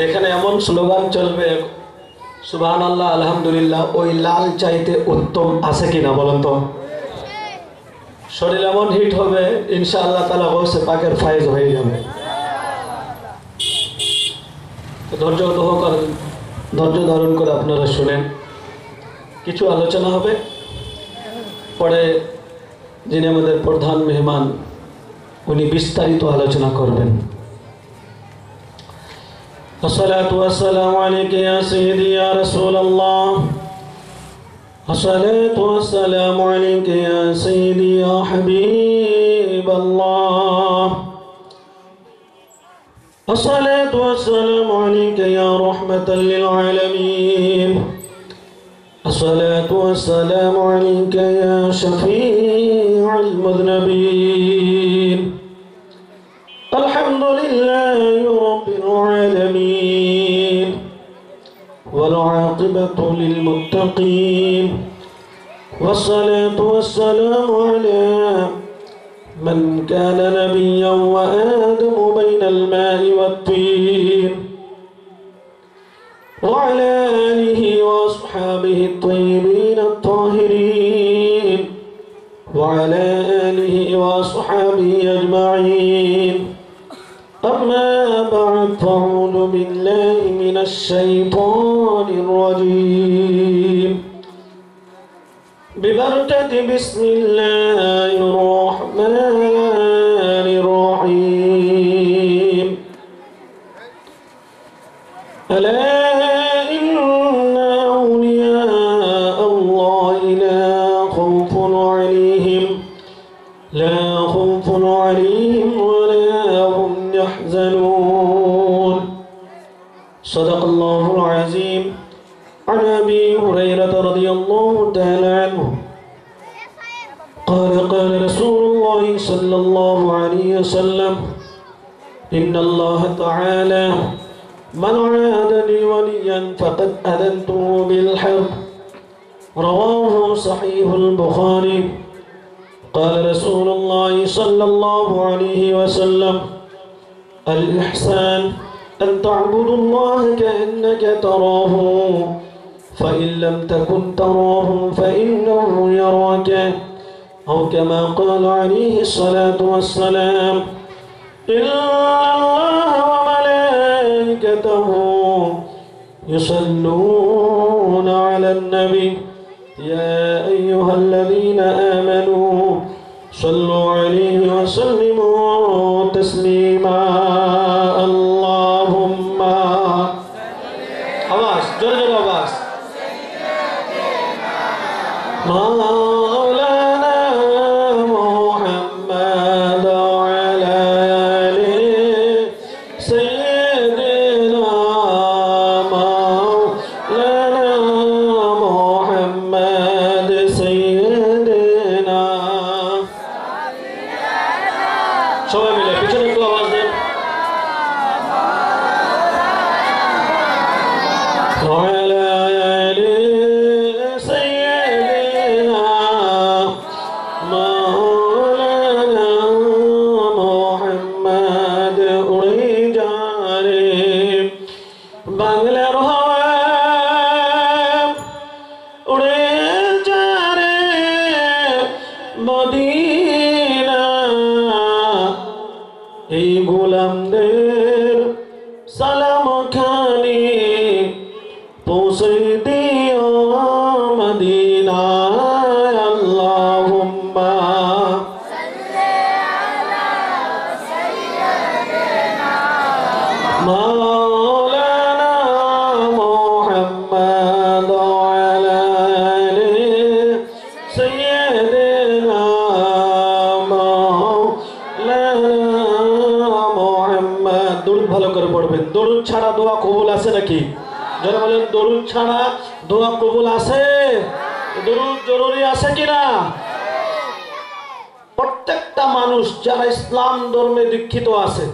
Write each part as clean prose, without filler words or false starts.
এখানে এমন স্লোগান চলবে সুবহানাল্লাহ আলহামদুলিল্লাহ, ওই লাল চাইতে উত্তম আছে কিনা বলেন তো? শরীর এমন হিট হবে ইনশাআল্লাহ তাআলা গৌসে পাকের ফায়েজ হয়ে যাবে। ধৈর্য ধারণ করে আপনারা শুনেন, কিছু আলোচনা হবে, পরে যিনি আমাদের প্রধান মেহমান উনি বিস্তারিত আলোচনা করবেন। الصلاة والسلام عليك يا سيدي يا رسول الله، الصلاة والسلام عليك يا سيدي يا حبيب الله، الصلاة والسلام عليك يا رحمة للعالمين، الصلاة والسلام عليك يا شفيع المذنبين، الحمد لله رب العالمين والعاقبة للمتقين، والصلاة والسلام على من كان نبيا وآدم بين الماء والطين، وعلى آله وأصحابه الطيبين الطاهرين، وعلى آله وأصحابه أجمعين. أما بعد، فأعوذ بالله من الشيطان الرجيم، ببركة بسم الله الرحمن الرحيم. ألا إن أولياء الله لا خوف عليهم ولا هم يحزنون. صدق الله العظيم. عن أبي هريرة رضي الله تعالى عنه قال قال رسول الله صلى الله عليه وسلم: إن الله تعالى من عاد لي وليا فقد أذنته بالحرب. رواه صحيح البخاري. قال رسول الله صلى الله عليه وسلم: الإحسان أن تعبد الله كأنك تراه فإن لم تكن تراه فإنه يراك، أو كما قال عليه الصلاة والسلام: إن الله وملائكته يصلون على النبي يا أيها الذين آمنوا صلوا عليه وسلموا تسليما. اللهم आवाज जोर आवाज مولانا محمد وعلى آله سيدنا مولانا محمد سيدنا সবাই মিলে পিছনে একটু আওয়াজ দেন وعلى آل سيدنا مولانا محمد উড়ে যারে বাংলার হাওয়া উড়ে যারে মদিনা এই গোলামদের সালাম খানি পৌঁছে দিও মদিনায়। আল্লাহুম্মা সাল্লি আলা সাইয়্যিদিনা মাওলানা মুহাম্মদ ওয়া আলা আলি সাইয়্যিদিনা মাওলানা মুহাম্মদ। দরুদ ভালো করে পড়বেন। দরুদ ছাড়া দোয়া কবুল আছে নাকি? যারা বলেন দরুদ ছাড়া দোয়া কবুল আছে? দরুদ জরুরি আছে কিনা? প্রত্যেকটা মানুষ যারা ইসলাম ধর্মে দীক্ষিত আছে,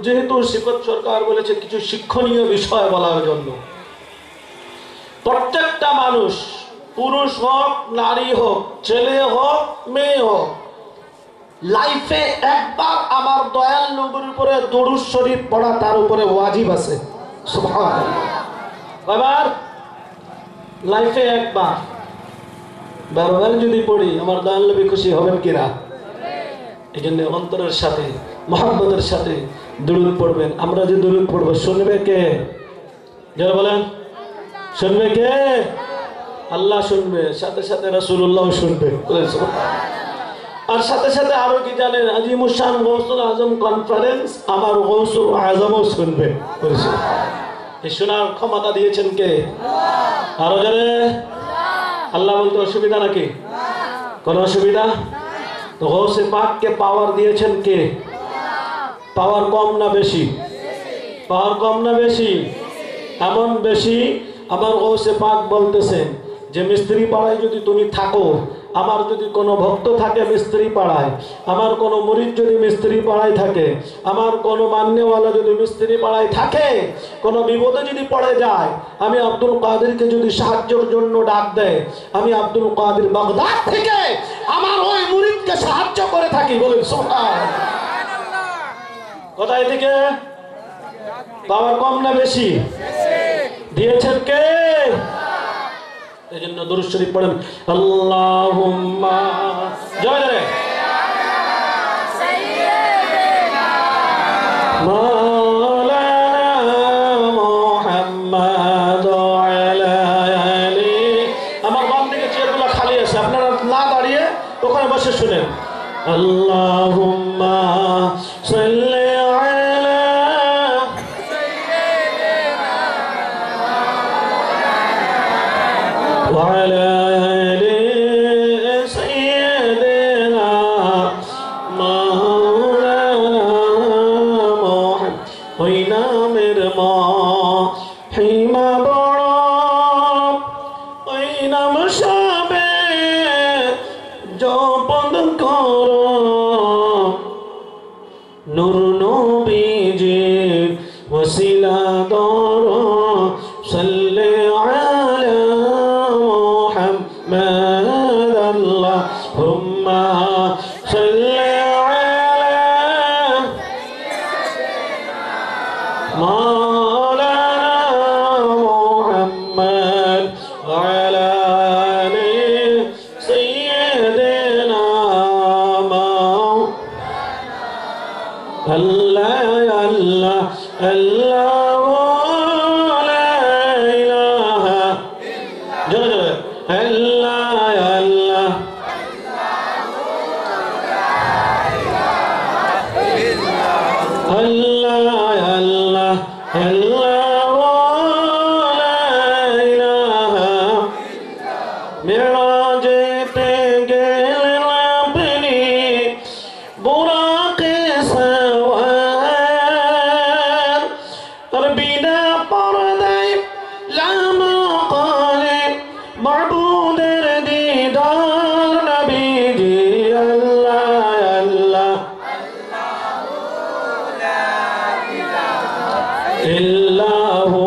যেহেতু শিক্ষক সরকার বলেছে কিছু শিক্ষণীয় বিষয় বলার জন্য, প্রত্যেকটা মানুষ পুরুষ হোক নারী হোক ছেলে হোক মেয়ে হোক লাইফে একবার আমার দয়াল নবীর উপরে দরুদ শরীফ পড়া তার উপরে ওয়াজিব আছে। সুবহানাল্লাহ। কয়বার? লাইফে একবার। বারবার যদি পড়ি আমার দয়াল নবী খুশি হবেন কিনা? এই জন্য অন্তরের সাথে মহব্বতের সাথে দরুদ পড়বেন। আমরা যে দরুদ পড়বো শুনবে কে? যারা বলেন শুনবে কে? আল্লাহ শুনবে, সাথে সাথে রাসূলুল্লাহ শুনবে। আর সাথে সাথে আরো কি জানেন, আজিমুশান গৌসুল আজম কনফারেন্স আমার গৌসুল আজমও শুনবে। এই শোনার ক্ষমতা দিয়েছেন কে? আরো জানে আল্লাহ। বলতে অসুবিধা নাকি? কোন অসুবিধা? তো গৌসে পাককে পাওয়ার দিয়েছেন কে? পাওয়ার কম না বেশি? পাওয়ার কম না বেশি? এমন বেশি আমার গৌসে পাক বলতেছেন যে মিস্ত্রি পাড়ায় যদি তুমি থাকো, আমার যদি কোনো ভক্ত থাকে মিস্ত্রি পাড়ায়, আমার কোনো মুরিদ যদি মিস্ত্রি পাড়ায় থাকে, আমার কোনো মান্যওয়ালা যদি মিস্ত্রি পাড়ায় থাকে, কোনো বিপদে যদি পড়ে যায়, আমি আব্দুল কাদেরকে যদি সাহায্যের জন্য ডাক দেয়, আমি আব্দুল কাদের বাগদাদ থেকে আমার ওই মুরিদকে সাহায্য করে থাকি। বলেন সুবহানাল্লাহ। কোথায় থেকে? পাওয়ার কম না বেশি? দিয়েছেন কে? এই জন্য দরুদ শরীফ পড়েন। আল্লাহুম্মা জয় রে মাওলানা মুহাম্মদ আলা আলি। আমার বাম দিকে চেয়ারগুলো খালি আছে, আপনারা না দাঁড়িয়ে ওখানে বসে শুনেন। আল্লাহুম্মা সাল্লি আলা وعلى آل سيدنا مولانا محمد ওই নামের মহিমা বড়, ওই নাম সবে জপন করো, নূর নবীজির ওসিলা ধরো, সাল্লি আলা মুহাম্মাদ আল্লাহুম্মা সাল্লি আলা মাওলানা মুহাম্মদ ওয়া আলা আলি সাইয়্যিদিনা আল্লাহ আল্লাহ আল্লাহ লা ইলাহা জোরে জোরে আল্লাহ আল্লাহ আল্লাহ আল্লাহ আল্লাহ লা ইলাহা। মেরাজেতে গেলেন আপনি বুরাকে সওয়ার, আর বিনা পর্দায় লামকালে মাবুদের দিদার নবীজি। আল্লাহ আল্লাহ ইল্লাহু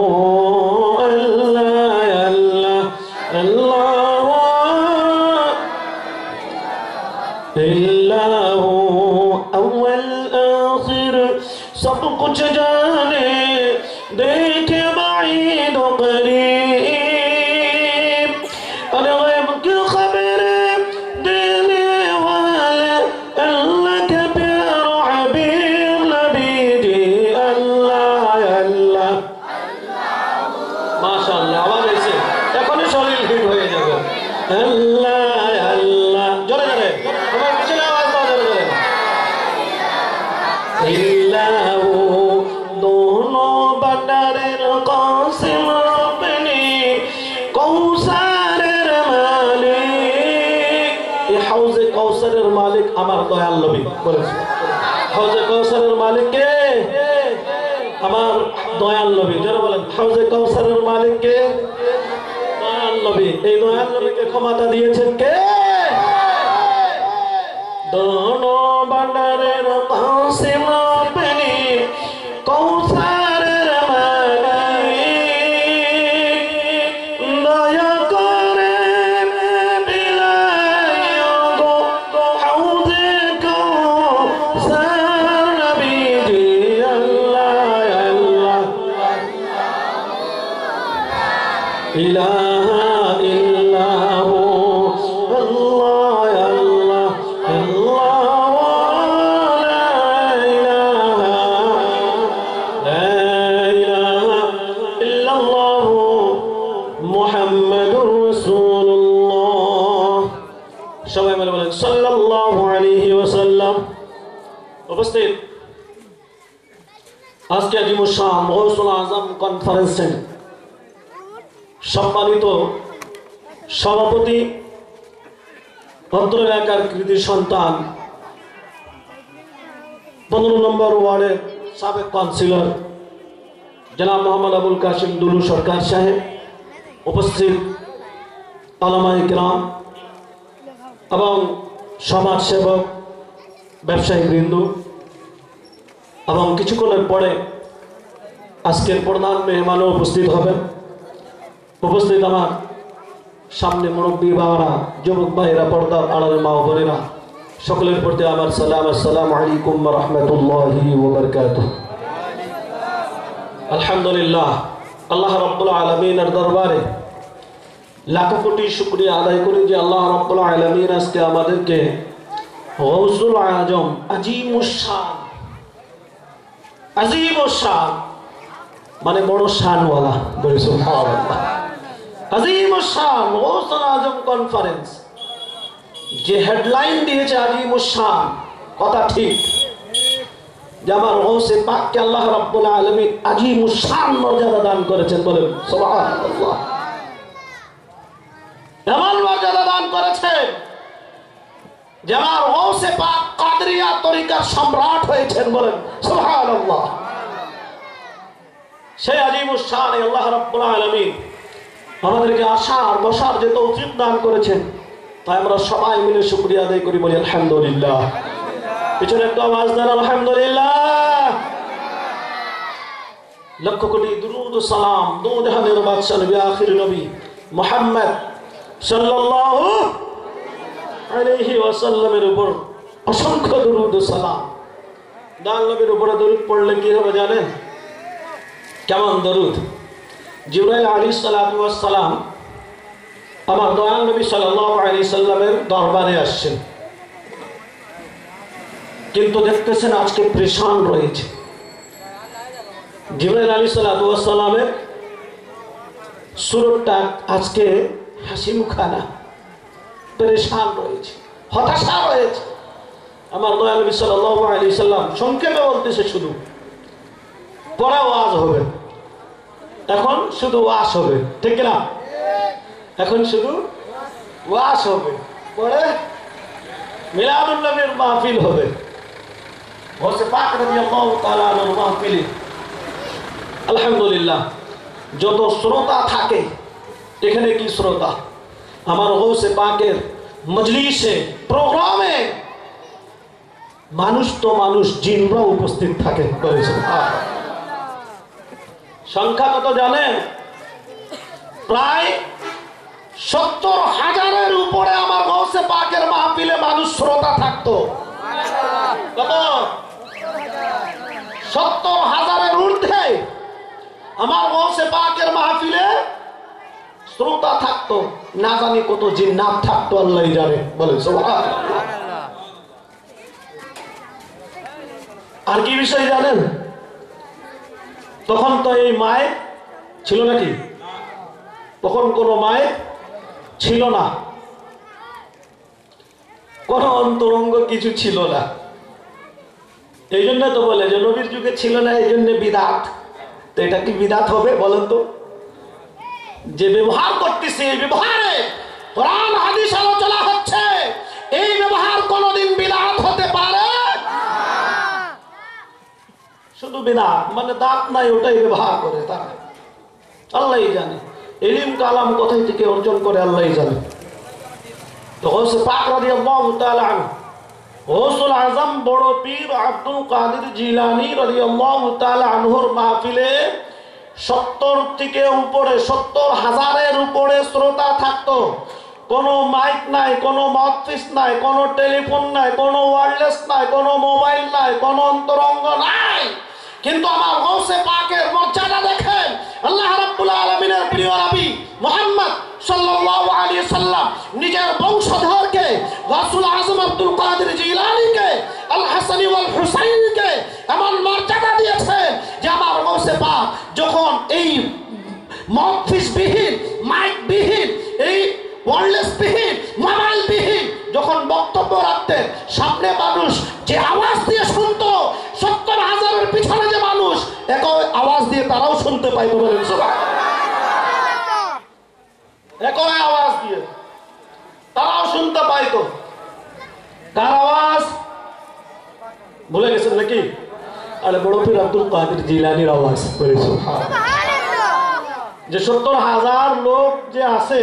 আল্লাহ আল্লাহ আল্লাহ ইল্লাহু আউয়াল আখির সব কুছ জানে देखे बाईद करीब, और गैब की खबरें देने वाले अल्लाह के प्यारे हबीब नबी जी। अल्लाह अल्लाह माशाअल्लाह। आवाज ऐसे এখনই শরীর হিট হয়ে যাবে। আল্লাহ আল্লাহ জোরে জোরে তোমার পিছনে আওয়াজ দাও জোরে জোরে। ইল্লাহু दोनों बंडारेर कासिम अपनी कौसारेर मालिक। ये हौजे कौसारेर मालिक আমার দয়াল নবী বলেছে। हौजे कौसारेर मालिक কে? আমার দয়াল নবী। যারা বলেন हौजे कौसारेर मालिक কে? দয়াল নবী। এই দয়াল নবীকে ক্ষমতা দিয়েছেন কে? दोनों बंडारेर कासिम अपनी কৌসারের মালিক, দয়া করে বিলায় গো হাউজে ইলাহা ইল্লাহু আল্লাহ আল্লাহ আল্লাহ লা ইলাহা ইল্লাল্লাহু মুহাম্মাদুর রাসূলুল্লাহ। সবাই মিলে বলেন সাল্লাল্লাহু আলাইহি ওয়াসাল্লাম। উপস্থিত আজকে আজিমুস শান গৌসুল আজম কনফারেন্সের সম্মানিত সভাপতি, অত্র এলাকার কৃতি সন্তান, 15 নম্বর ওয়ার্ডের সাবেক কাউন্সিলর জনাব মোহাম্মদ আবুল কাসিম দুলু সরকার সাহেব, উপস্থিত আলামায়ে কিরাম এবং সমাজসেবক, ব্যবসায়ী বৃন্দ, এবং কিছুক্ষণের পরে আজকের প্রধান মেহমানও উপস্থিত হবেন। উপস্থিত আমার সামনে মুরব্বী বাবারা, যুবক ভাইয়েরা, পর্দার আড়ালের মা ও বোনেরা, সকলের প্রতি আমার সালাম। আসসালামু আলাইকুম ওয়া রাহমাতুল্লাহি ওয়া বারাকাতুহু। আলহামদুলিল্লাহ, আল্লাহ রাব্বুল আলামিনের দরবারে লাখো কোটি শুকরিয়া আদায় করি যে আল্লাহ রাব্বুল আলামিন আজকে আমাদেরকে গৌসুল আজম আজিমুস শান, আজিমুস শান মানে বড় শানওয়ালা, বলি সুবহানাল্লাহ, আজিমুস শান গৌসুল আজম কনফারেন্স, যে হেডলাইন দিয়েছে আজিমুস শান, কথা ঠিক যে আমার গৌসে পাককে আল্লাহ রাব্বুল আলামিন আজিমুস শান মর্যাদা দান করেছেন, বলেন সুবহানাল্লাহ। এমন মর্যাদা দান করেছেন যে আমার গৌসে পাক কাদরিয়া তরিকার সম্রাট হয়েছেন, বলেন সুবহানাল্লাহ। সেই আজিমুস শান আল্লাহ রাব্বুল আলামিন আমাদেরকে আসার বসার যে তৌফিক দান করেছেন, তাই আমরা সবাই মিলে শুকরিয়া আদায় করি, বলি আলহামদুলিল্লাহ। পিছনে একটু আওয়াজ দেন আলহামদুলিল্লাহ। লক্ষ কোটি দুরূদ ও সালাম দো জাহানের বাদশা নবী আখির নবী মুহাম্মদ সাল্লাল্লাহু আলাইহি ওয়াসাল্লামের উপর অসংখ্য দুরূদ ও সালাম। দয়াল নবীর উপরে দরুদ পড়লে কি হবে জানেন? কেমন দরুদ? জিবরাইল আলাইহিস সালাতু ওয়াস সালাম আমার দয়াল নবী সাল্লাল্লাহু আলাইহি সাল্লামের দরবারে আসছেন, কিন্তু দেখতেছেন আজকে পরেশান রয়েছে। জিবরাইল আলাইহিস সালাতু ওয়াস সালামের সুরতটা আজকে হাসি মুখানা, পরেশান রয়েছে, হতাশা রয়েছে। আমার দয়াল নবী সাল্লাল্লাহু আলাইহি সাল্লাম সংক্ষেপে বলতেছে, শুধু পরে ওয়াজ হবে, এখন শুধু ওয়াজ হবে, ঠিক না? এখন শুধু ওয়াজ হবে, পরে মিলাদুন নবীর মাহফিল হবে। গৌসে পাক রাদিয়াল্লাহু তাআলা আনহুর মাহফিলে আলহামদুলিল্লাহ যত শ্রোতা থাকে, এখানে কি শ্রোতা, আমার গৌসে পাকের মজলিসে, প্রোগ্রামে মানুষ তো মানুষ, জিনরা উপস্থিত থাকে। সংখ্যা কত জানেন? প্রায় 70,000-এর উপরে আমার গৌসে পাকের মাহফিলে মানুষ শ্রোতা থাকতো। কত? 70,000-এর ঊর্ধ্বে আমার গৌসে পাকের মাহফিলে শ্রোতা থাকতো। না জানি কত জিন্নাত থাকতো, আল্লাহই জানে, বলেন সুবহানাল্লাহ। আর কি বিষয় জানেন? তখন তো এই মাইক ছিল নাকি? তখন কোন মাইক ছিল না, কোন অন্তরঙ্গ কিছু ছিল না। এই জন্য তো বলে যে নবীর যুগে ছিল না, এই জন্য বিদাত। তো এটা কি বিদাত হবে বলেন তো? যে ব্যবহার করতেছে, এই ব্যবহারে কোরআন হাদিস আলোচনা হচ্ছে, এই ব্যবহার কোনদিন বিদাত হতে পারে? শুধু বিদাত মানে দাঁত নাই, ওটাই ব্যবহার করে তারা, আল্লাহই জানে। ইলম কালাম কোথায় থেকে অর্জন করে আল্লাহই জানে। তো গৌসে পাক রাদিয়াল্লাহু তাআলা আনহু, গৌসুল আজম বড় পীর আব্দুল কাদের জিলানী রাদিয়াল্লাহু তাআলা আনহুর মাহফিলে 70 থেকে উপরে, 70,000-এর উপরে শ্রোতা থাকতো। কোনো মাইক নাই, কোনো মাউথপিস নাই, কোনো টেলিফোন নাই, কোনো ওয়্যারলেস নাই, কোনো মোবাইল নাই, কোনো অন্তরঙ্গ নাই। কিন্তু আমার গৌসে পাকের মর্যাদা দেখেন, আল্লাহ রাব্বুল আলামিনের প্রিয় নবী মুহাম্মদ সাল্লাল্লাহু আলাইহি সাল্লাম নিজের বংশধরকে গাউসুল আজম আব্দুল কাদের জিলানীকে আল হাসানি ওয়াল হুসাইনকে এমন মর্যাদা দিয়েছেন যে আমার গাউসে পাক যখন এই মাউথপিস বিহীন মাইক বিহীন এই ওয়্যারলেস বিহীন মোবাইল বিহীন যখন বক্তব্য রাখতেন সামনে মানুষ যে আওয়াজ দিয়ে শুনতো 70,000-এর পিছনে যে মানুষ একই আওয়াজ দিয়ে তারাও শুনতে পাইতো বলেন সুবহানাল্লাহ একই আওয়াজ দিয়ে তারাও শুনতে পাইতো কার আওয়াজ ভুলে গেছেন নাকি আরে বড় পীর আব্দুল কাদের জিলানীর আওয়াজ বলে সুবহানাল্লাহ যে 70,000 লোক যে আছে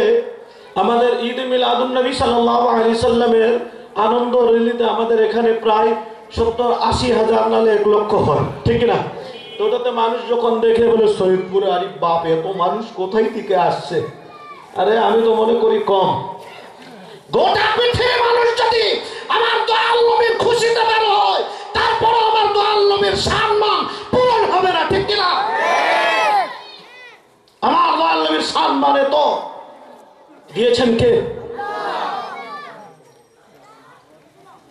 আমাদের ঈদ মিলাদুন নবী সাল্লাল্লাহু আলাইহি সাল্লামের আনন্দ র্যালিতে আমাদের এখানে প্রায় 70-80,000 নালে 1 লক্ষ হয় ঠিক না তো ওটাতে মানুষ যখন দেখে বলে শহীদপুরে আরে বাপ এত মানুষ কোথায় থেকে আসছে আরে আমি তো মনে করি কম গোটা পৃথিবীর মানুষ যদি আমার দয়াল নবীর খুশিতে বের হয় তারপর আমার দয়াল নবীর সম্মান পূরণ হবে না ঠিক কি না আমার দয়াল নবীর সম্মানে তো দিয়েছেন কে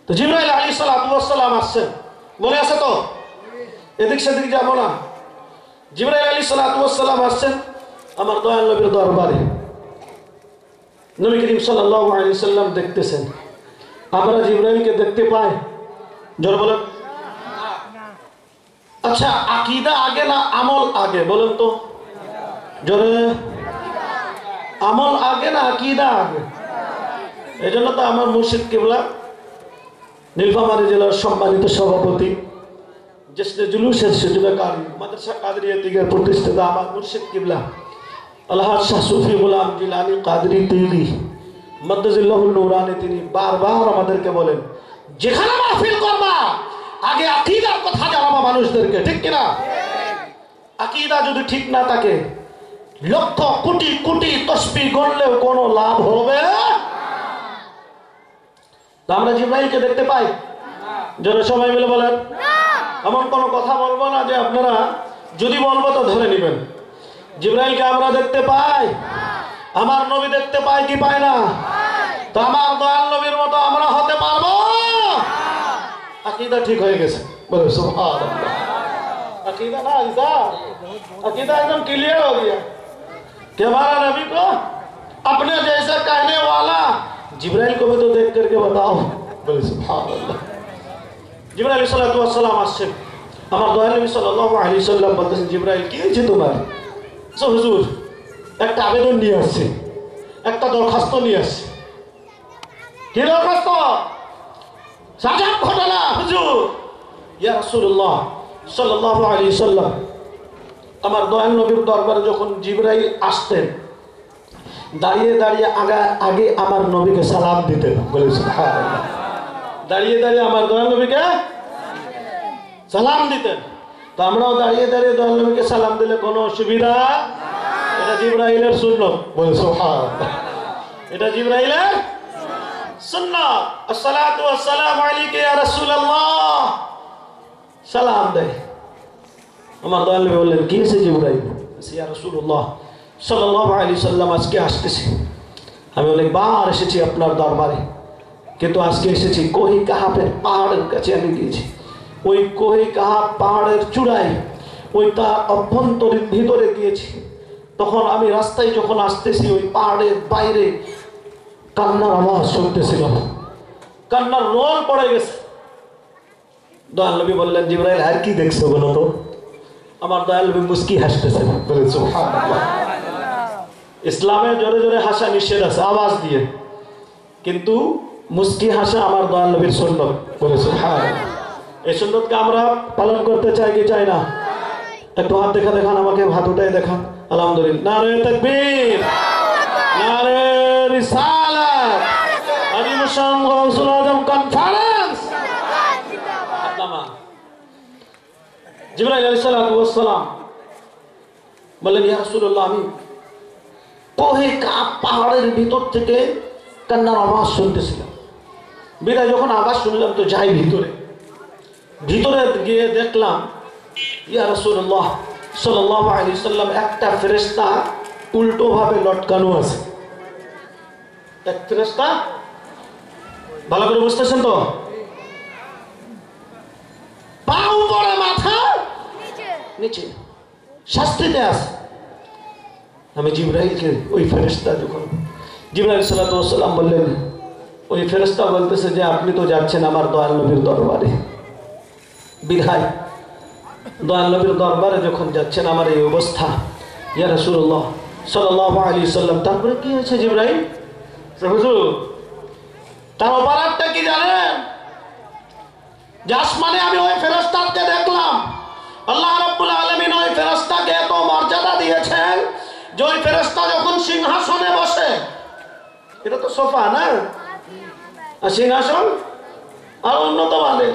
তো জিবরাইল আলাইহিস সালাতু ওয়াস সালাম আসছেন মনে আছে তো এদিক সেদিক যাব না জিবরাইল আলাইহিস সালাতু ওয়াস সালাম আসছেন আমার দয়াল নবীর দরবারে নবী করিম সাল্লাল্লাহু আলাইহি সাল্লাম দেখতেছেন আমরা জিবরাইলকে দেখতে পাই জোরে বলেন আচ্ছা আকীদা আগে না আমল আগে বলেন তো জোরে আমল আগে না আকীদা আগে এজন্য তো আমার মুর্শিদ কিবলা নীলফামারী জেলার সম্মানিত সভাপতি জশ্নে জুলুসের সুজুকারী মাদ্রাসা কাদরিয়া দিগের প্রতিষ্ঠাতা আমার মুর্শিদ কিবলা আলহাজ শাহ সুফি গোলাম জিলানী কাদরি তিলি মাদ্দাজিল্লাহুল নূরানী তিনি বারবার আমাদেরকে বলেন যেখানে মাহফিল করবা আগে আকীদার কথা জানাবা মানুষদেরকে ঠিক কি না আকীদা যদি ঠিক না থাকে লক্ষ কোটি কোটি তসবিহ গণলেও কোনো লাভ হবে না আমরা জিবরাইলকে দেখতে পাই যারা সবাই মিলে বলেন এমন কোনো কথা বলবো না যে আপনারা যদি বলবো তো ধরে নেবেন জিবরাইলকে আমরা দেখতে পাই আমার নবী দেখতে পাই কি পাই না তো আমার দয়াল নবীর মতো আমরা হতে পারবো আকীদা ঠিক হয়ে গেছে বলে সুবহানাল্লাহ আকীদা না ইসা আকীদা एकदम क्लियर हो गया कि हमारा नबी को अपने जैसा कहने वाला जिब्राइल को भी तो देख करके बताओ बोले सुभान अल्लाह जिब्राइल अलैहिस्सलातु वस्सलाम আসছেন আমার দয়াল নবী সাল্লাল্লাহু আলাইহি সাল্লাম বলতেছেন জিব্রাইল কি হয়েছে তোমার সো হুজুর একটা আবেদন নিয়ে আসছে একটা দরখাস্ত নিয়ে আসছে কি দরখাস্ত সাজাব ঘটনা হুজুর ইয়া রাসূলুল্লাহ সাল্লাল্লাহু আলাইহি সাল্লাম আমার দয়াল নবীর দরবারে যখন জিবরাইল আসতেন দাঁড়িয়ে দাঁড়িয়ে আগে আমার নবীকে সালাম দিতেন বলে সুবহানাল্লাহ দাঁড়িয়ে দাঁড়িয়ে আমার দয়াল নবীকে সালাম দিতেন তো আমরাও দাঁড়িয়ে দাঁড়িয়ে দয়াল নবীকে সালাম দিলে কোনো অসুবিধা এটা জিবরাইলের সুন্নাত বলে সুবহানাল্লাহ এটা জিবরাইলের সুন্নাত আসসালাতু ওয়াসসালামু আলাইকা ইয়া রাসূলুল্লাহ সালাম দেয় আমার দয়াল নবী বললেন কি হয়েছে জিবরাইল ইয়া রাসূলুল্লাহ সাল্লাল্লাহু আলাইহি সাল্লাম আজকে আসতেছি আমি অনেকবার এসেছি আপনার দরবারে কিন্তু আজকে এসেছি কোহি কাহাফের পাহাড়ের কাছে আমি গিয়েছি ওই কোহি কাহাফ পাহাড়ের চূড়ায় ওই তার অভ্যন্তরীণ ভিতরে গিয়েছি তখন আমি রাস্তায় যখন আসতেছি ওই পাহাড়ের বাইরে কান্নার আওয়াজ শুনতেছিলাম কান্নার রোল পড়ে গেছে দয়াল নবী বললেন জিবরাইল আর কি দেখছো বলো তো আমার দয়াল নবী মুস্কি হাসতেছেন বলে সুবহানাল্লাহ ইসলামে জোরে জোরে হাসা নিষেধ আছে আওয়াজ দিয়ে কিন্তু মুস্কি হাসা আমার দয়াল নবীর সুন্নাত বলে সুবহানাল্লাহ এই সুন্নাতকে আমরা পালন করতে চাই কি চাই না একটু হাত দেখান আমাকে হাত উঠাই দেখান আলহামদুলিল্লাহ নারে তাকবীর নারে রিসালাত আজিম শান গাউসুল আজম কনফারেন্স জিবরাইল আলাইহিস সালাতু ওয়াস সালাম বললেন ইয়া রাসূলুল্লাহ আমি কোহে কাফ পাহাড়ের ভিতর থেকে কান্নার আওয়াজ শুনতেছিলাম বিদায় যখন আওয়াজ শুনলাম তো যাই ভিতরে গিয়ে দেখলাম ইয়া রাসূলুল্লাহ সাল্লাল্লাহু আলাইহি সাল্লাম একটা ফেরেশতা উল্টো ভাবে লটকানো আছে। এক ফেরেশতা, ভালো করে বুঝতেছেন তো, পা উপরে মাথা নিচে, শাস্তিতে আছে। আমি জিবরাইলকে, ওই ফেরেশতা যখন জিবরাইল সাল্লাল্লাহু আলাইহি ওয়াসাল্লাম বললেন, ওই ফেরেশতা বলতেছে যে আপনি তো যাচ্ছেন আমার দয়াল নবীর দরবারে, বিধায় দয়াল নবীর দরবারে যখন যাচ্ছেন আমার এই অবস্থা, ইয়া রাসূলুল্লাহ সাল্লাল্লাহু আলাইহি সাল্লাম। তারপরে কি হয়েছে জিবরাইল? হুজুর, তার অপরাধটা কি জানেন? যে আসমানে আমি ওই ফেরেশতাকে দেখলাম, আল্লাহ রাব্বুল আলামিন ওই ফেরেশতাকে এত মর্যাদা দিয়েছেন যে ওই ফেরেশতা যখন সিংহাসনে বসে, এটা তো সোফা না, আর সিংহাসন আর উন্নত মানের,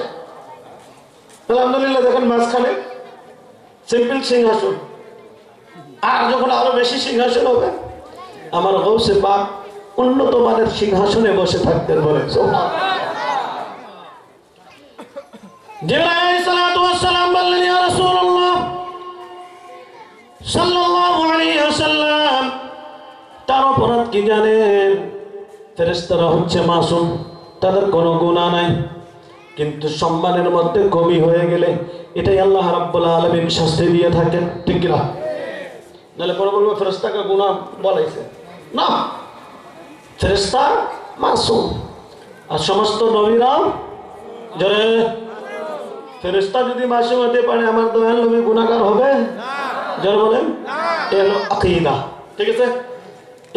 আলহামদুলিল্লাহ দেখেন মাঝখানে সিম্পল সিংহাসন, আর যখন আরো বেশি সিংহাসন হবে, আমার গৌসে পাক উন্নত মানের সিংহাসনে বসে থাকতেন বলে। জিবরাইল আলাইহিস সালাতু ওয়াস সালাম বললেন, ইয়া রাসূলুল্লাহ সাল্লাল্লাহু আলাইহি ওয়াসাল্লাম, তার অপরাধ কি জানেন? ফেরেশতারা হচ্ছে মাসুম, তাদের কোনো গুনাহ নাই, কিন্তু সম্মানের মধ্যে কমি হয়ে গেলে এটাই আল্লাহ রাব্বুল আলামিন শাস্তি দিয়ে থাকেন, ঠিক কি না? নাহলে পরে বলবো ফেরেশতাকে গুনাহ বলাইছে না, ফেরেশতা মাসুম, আর সমস্ত নবীরা যারা ফেরেশতা যদি মাসুম হতে পারে, আমার দয়াল নবী গুনাহগার হবে না? যারা বলেন এই হলো আকীদা, ঠিক আছে?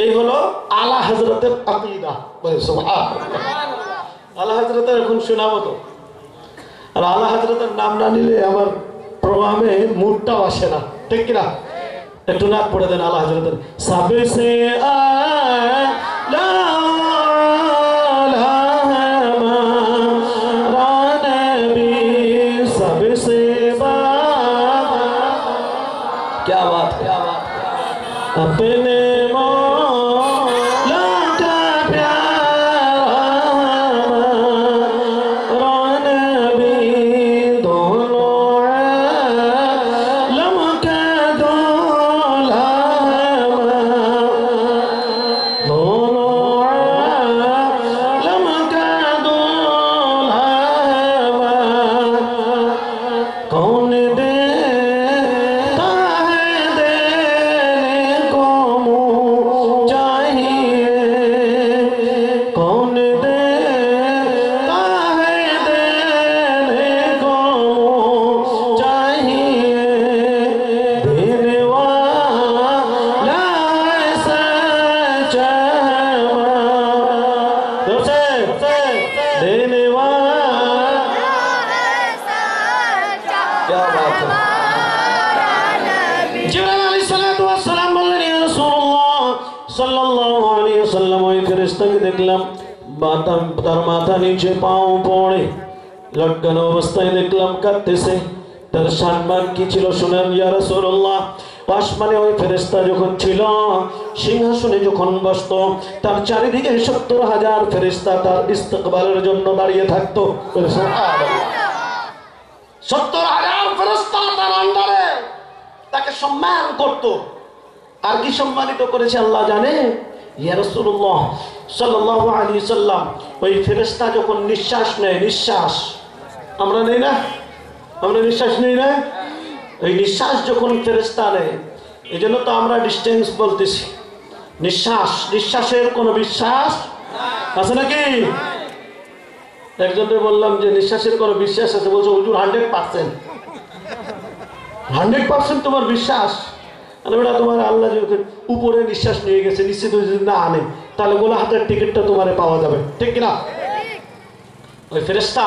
এই হলো আলা হযরতের আকীদা, বলে সুবহানাল্লাহ। আলা হযরতের এখন শোনাবো তো, আর আলা হযরতের নাম না নিলে আমার প্রোগ্রামে মুডটাও আসে না, ঠিক কি না? একটু নাক পড়ে দেন আলা হযরতের। সাবসে আলা क्या बात है, अपने मौला का प्यारा नबी, दोनों आलम का दूल्हा, दोनों आलम का दूल्हा, कौन दे দেখলাম তার মাথা নিচে পাও পড়ে লটকানো অবস্থায় দেখলাম কাঁদতেছে। তার সম্মান কি ছিল শুনেন ইয়া রাসূলুল্লাহ। আসমানে ওই ফেরেশতা যখন ছিল, সিংহাসনে যখন বসতো, তার চারিদিকে ৭০,০০০ ফেরেশতা তার ইস্তেকবালের জন্য দাঁড়িয়ে থাকতো। সুবহানাল্লাহ, ৭০,০০০ ফেরেশতা তার আন্ডারে তাকে সম্মান করত। আর কি সম্মানিত করেছে আল্লাহ জানে? ইয়া রাসূলুল্লাহ সাল্লাল্লাহু আলাইহি সাল্লাম, ওই ফেরেশতা যখন নিঃশ্বাস নেয়, নিঃশ্বাস আমরা নেই না, আমরা নিঃশ্বাস নেই না, ওই নিঃশ্বাস যখন ফেরেশতা নেয়, এই জন্য তো আমরা ডিস্টেন্স বলতেছি। নিঃশ্বাস, নিঃশ্বাসের কোনো বিশ্বাস আছে নাকি? একজনকে বললাম যে নিঃশ্বাসের কোনো বিশ্বাস আছে, বলছো হুজুর 100%। 100% তোমার বিশ্বাস? বেটা তোমার আল্লাহ উপরে নিঃশ্বাস নিয়ে গেছে, নিশ্চিত যদি না আনে তাহলে গোলা হাতের টিকিটটা তোমারে পাওয়া যাবে, ঠিক কিনা? ওই ফেরেশতা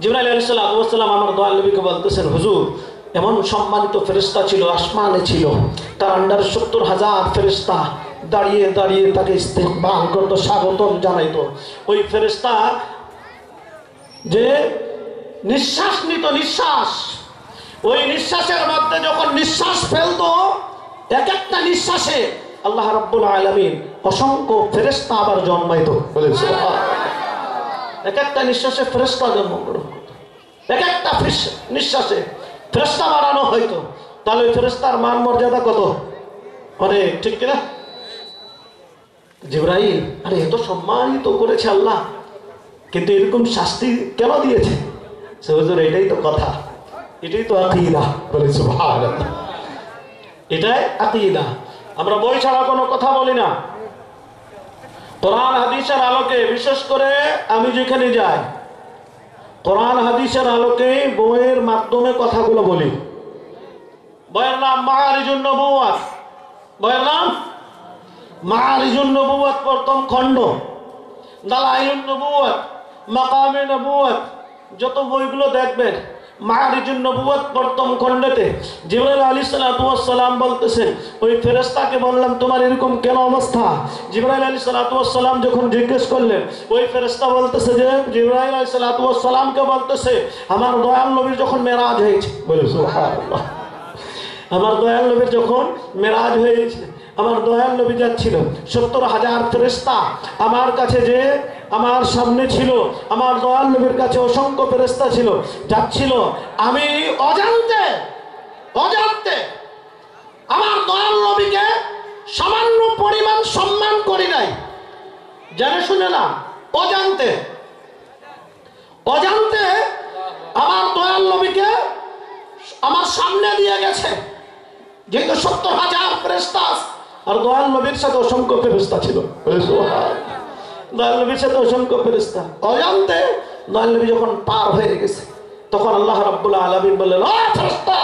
জিবরাইল আলাইহিস সালাম আমার দয়াল নবীকে বলতেছেন, হুজুর এমন সম্মানিত ফেরেশতা ছিল, আসমানে ছিল, তার আন্ডারে ৭০,০০০ ফেরেশতা দাঁড়িয়ে দাঁড়িয়ে তাকে ইস্তেকবাল করতো, স্বাগতম জানাইতো। ওই ফেরেশতা যে নিঃশ্বাস নিত, নিঃশ্বাস, ওই নিঃশ্বাসের মধ্যে যখন নিঃশ্বাস ফেলতো, এক একটা নিঃশ্বাসে আল্লাহ রাব্বুল আলামিন অসংখ্য ফেরেশতা আবার জন্মাইতো। বলেন সুবহানাল্লাহ। এক একটা নিঃশ্বাসে ফেরেশতা জন্মগ্রহণ করতো, এক একটা নিঃশ্বাসে ফেরেশতা বানানো হইতো। তাহলে ওই ফেরেশতার মান মর্যাদা কত? অনেক, ঠিক কিনা? জিবরাইল আরে এত সম্মানিত করেছে আল্লাহ, কিন্তু এরকম শাস্তি কেন দিয়েছে? হুজুর এটাই তো কথা, এটাই তো আকীদা। বলে সুবহানাল্লাহ, এটাই আকীদা। আমরা বই ছাড়া কোনো কথা বলি না। কোরআন হাদিসের আলোকে, বিশেষ করে আমি যেখানে যাই, কোরআন হাদিসের আলোকে বইয়ের মাধ্যমে কথাগুলো বলি। বইয়ের নাম মাআরিজুন নবুওয়াত। বইয়ের নাম মাআরিজুন নবুওয়াত প্রথম খণ্ড, দালাইলুন নবুওয়াত, মাকামে নবুওয়াত, যত বইগুলো দেখবেন মাআরিজুন নবুওয়াত প্রথম খণ্ডেতে জিবরাইল আলাইহিস সালাতু ওয়াস সালাম বলতেছেন, ওই ফেরেশতাকে বললাম তোমার এরকম কেন অবস্থা? জিবরাইল আলাইহিস সালাতু ওয়াস সালাম যখন জিজ্ঞেস করলেন, ওই ফেরেশতা বলতেছে যে জিবরাইল আলাইহিস সালাতু ওয়াস সালামকে বলতেছে, আমার দয়াল নবীর যখন মেরাজ হয়েছে, বলে সুবহানাল্লাহ, আমার দয়াল নবীর যখন মেরাজ হয়েছে, আমার দয়াল নবী যাচ্ছিল, 70,000 ফেরেশতা আমার কাছে, যে আমার সামনে ছিল, আমার দয়াল নবীর কাছে অসংখ্য ফেরেশতা ছিল, যাচ্ছিল। আমি অজান্তে আমার দয়াল নবীকে সামান্য পরিমাণ সম্মান করি নাই, জেনে শুনে না, অজান্তে আমার দয়াল নবীকে আমার সামনে দিয়ে গেছে, যেহেতু 70,000 ফেরেশতা আর দয়াল নবীর সাথে অসংখ্য ফেরেশতা ছিল। দয়াল নবীর সাথে অসংখ্য ফেরেশতা, অজান্তে দয়াল নবী যখন পার হয়ে গেছে, তখন আল্লাহ রাব্বুল আলামিন বললেন, ও ফেরেশতা,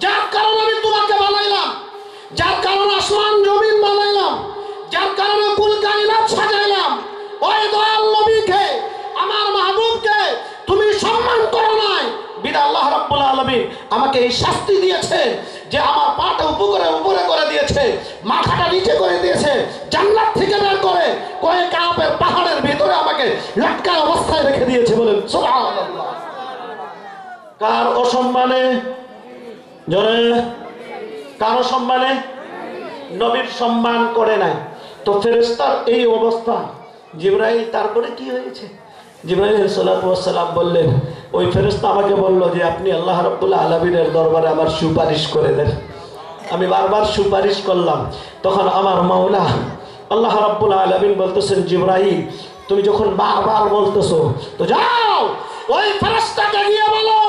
যার কারণে আমি তোমাকে বানাইলাম, যার কারণে আসমান জমিন বানাইলাম, যার কারণে কুল কায়নাত সাজাইলাম, ওই দয়াল নবীকে, আমার মাহবুবকে তুমি সম্মান করো নাই, বিনা আল্লাহ রাব্বুল আলামিন আমাকে এই শাস্তি দিয়েছে যে আমার পাটা উপরে করে দিয়েছে, মাথাটা নিচে করে দিয়েছে, জান্নাত থেকে বের করে কয়েক কাপের পাহাড়ের ভিতরে আমাকে লটকা অবস্থায় রেখে দিয়েছে। বলেন সুবহানাল্লাহ। কার অসম্মানে? জোরে, কার অসম্মানে? নবীর সম্মান করে নাই। তো ফেরেশতার এই অবস্থা, জিবরাইল তারপরে কি হয়েছে? জিবরাইল আলাইহিস সালাতু ওয়াস সালাম বললেন, ওই ফেরেশতা আমাকে বলল যে আপনি আল্লাহ রাব্বুল আলামিনের দরবারে আমার সুপারিশ করে দেন। আমি বারবার সুপারিশ করলাম, তখন আমার মাওলা আল্লাহ রাব্বুল আলামিন বলতেছেন, জিবরাইল তুমি যখন বারবার বলতেছো, তো যাও ওই ফেরেশতাকে গিয়ে বলো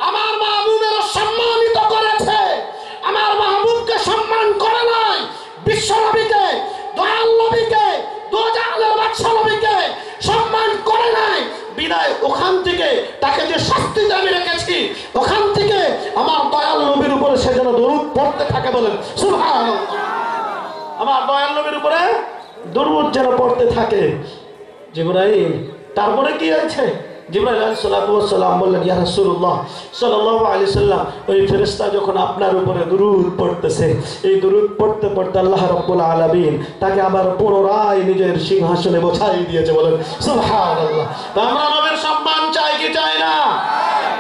আমার মাহবুবের সম্মানিত করেছে, আমার মাহবুবকে সম্মান করে নাই, বিশ্ব নবীকে, দয়াল নবীকে, দোজাহানের বাদশা নবীকে সম্মান করে নাই, বিদায় ওখান থেকে তাকে যে শাস্তিতে আমি রেখেছি, ওখান থেকে আমার দয়াল নবীর উপরে সে যেন দরুদ পড়তে থাকে। বলেন সুবহানাল্লাহ। আমার দয়াল নবীর উপরে দরুদ যেন পড়তে থাকে। জিবরাইল তারপরে কি হয়েছে? জিবরাইল আলাইহিস সালাতু ওয়াস সালাম বললেন, ইয়া রাসূলুল্লাহ সাল্লাল্লাহু আলাইহি সাল্লাম, ওই ফেরেশতা যখন আপনার উপরে দরুদ পড়তেছে, এই দরুদ পড়তে পড়তে আল্লাহ রাব্বুল আলামিন তাকে আবার পুনরায় নিজের সিংহাসনে বসাই দিয়েছে। বলেন সুবহানাল্লাহ। আমরা নবীর সম্মান চাই কি চাই না?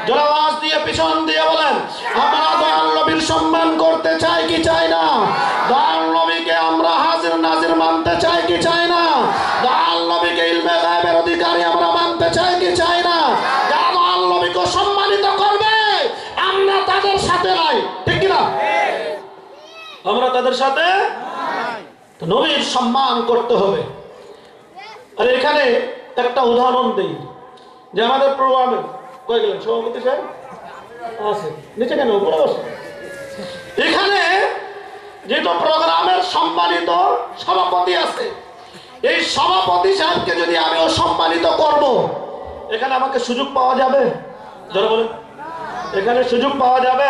জোরে আওয়াজ দিয়ে পিছন দিয়ে বলেন, আমরা দয়াল নবীর সম্মান করতে চাই কি চাই না? দয়াল নবীকে আমরা হাজির নাজির মানতে চাই কি চাই না? দয়াল নবীকে ইলমে গায়বের অধিকারী আমরা মানতে চাই কি চাই না? যারা দয়াল নবীকে সম্মানিত করবে আমরা তাদের সাথে নাই, ঠিক কি না? আমরা তাদের সাথে তো নবীর সম্মান করতে হবে। আর এখানে একটা উদাহরণ দেই, যে আমাদের প্রোগ্রামে কই গেলেন সভাপতি সাহেব? আছে নিচে কেন, উপরে বসে। এখানে যেহেতু প্রোগ্রামের সম্মানিত সভাপতি আছে, এই সভাপতি সাহেবকে যদি আমি অসম্মানিত করব, এখানে আমাকে সুযোগ পাওয়া যাবে? যারা বলেন, এখানে সুযোগ পাওয়া যাবে?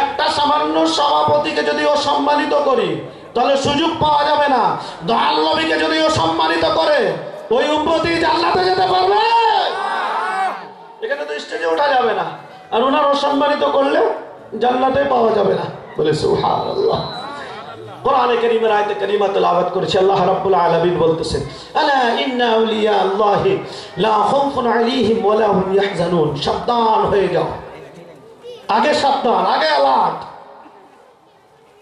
একটা সামান্য সভাপতিকে যদি অসম্মানিত করি তাহলে সুযোগ পাওয়া যাবে না। দয়াল নবীকে যদি অসম্মানিত করে ওই উম্মতি জান্নাতে যেতে পারবে? এখানে তো স্টেজে ওঠা যাবে না, আর ওনার অসম্মানিত করলে জান্নাতে পাওয়া যাবে না। বলে সুবহানাল্লাহ। কোরআনে কারীমের আয়াতে কারীমা তেলাওয়াত করেছে, আল্লাহ রাব্বুল আলামিন বলতেছেন, আলা ইন্না আউলিয়া আল্লাহি লা খাউফুন আলাইহিম ওয়া লা হুম ইয়াহজানুন। সাবধান হয়ে যাও, আগে সাবধান, আগে আলাদ।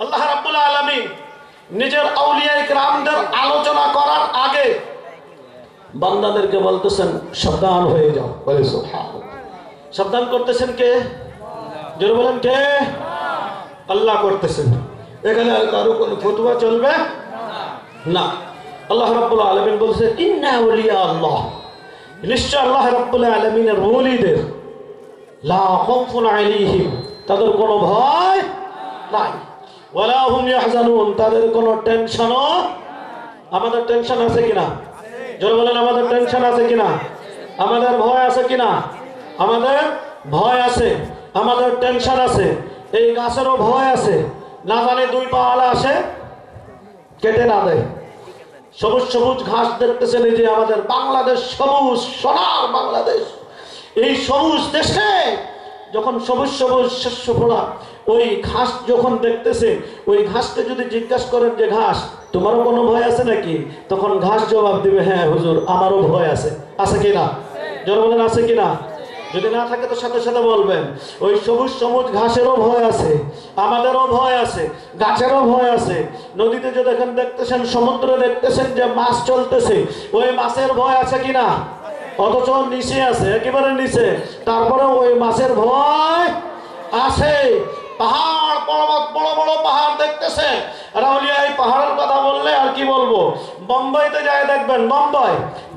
আল্লাহ রাব্বুল আলামিন নিজের আউলিয়া ইকরামদের আলোচনা করার আগে বান্দাদেরকে বলতেছেন সাবধান হয়ে যাও। বলে সুবহানাল্লাহ। সাবধান করতেছেন কে? জোরে বলেন কে? আল্লাহ করতেছেন। এখানে আর কারো কোনো ফতোয়া চলবে না। আল্লাহ রাব্বুল আলামিন বলছে ইন্না ওলিয়া আল্লাহ, নিশ্চয় আল্লাহ রাব্বুল আলামিনের ওলিদের লা খাউফুন আলাইহিম, তাদের কোনো ভয় নাই, ওয়ালা হুম ইয়াহজানুন, তাদের কোনো টেনশনও। আমাদের টেনশন আছে কিনা? জোরে বলেন, আমাদের টেনশন আছে কিনা? আমাদের ভয় আছে কিনা? আমাদের ভয় আছে, আমাদের টেনশন আছে। এই গাছেরও ভয় আছে, না জানে দুই পাওয়ালা আসে কেটে না দেয়। সবুজ সবুজ ঘাস দেখতেছেন, এই যে আমাদের বাংলাদেশ, সবুজ সোনার বাংলাদেশ, এই সবুজ দেশে যখন সবুজ সবুজ শস্য ফোলা ওই ঘাস যখন দেখতেছে, ওই ঘাসকে যদি জিজ্ঞাসা করেন যে ঘাস তোমারও কোনো ভয় আছে নাকি, তখন ঘাস জবাব দিবে হ্যাঁ হুজুর আমারও ভয় আছে। আছে কিনা? জোরে বলেন আছে কিনা? যদি না থাকে তো সাথে সাথে বলবেন। ওই সবুজ সবুজ ঘাসেরও ভয় আছে, আমাদেরও ভয় আছে, গাছেরও ভয় আছে। নদীতে যে দেখেন দেখতেছেন, সমুদ্রে দেখতেছেন যে মাছ চলতেছে, ওই মাছের ভয় আছে কিনা? অথচ নিচে আছে, একেবারে নিচে, তারপরে ওই মাছের ভয় আছে। পাহাড় পর্বত, বড় বড় পাহাড় দেখতেছে। রাউলিয়া এই পাহাড়ের কথা বললে আর কি বলবো, বোম্বাইতে যায় দেখবেন, বোম্বাই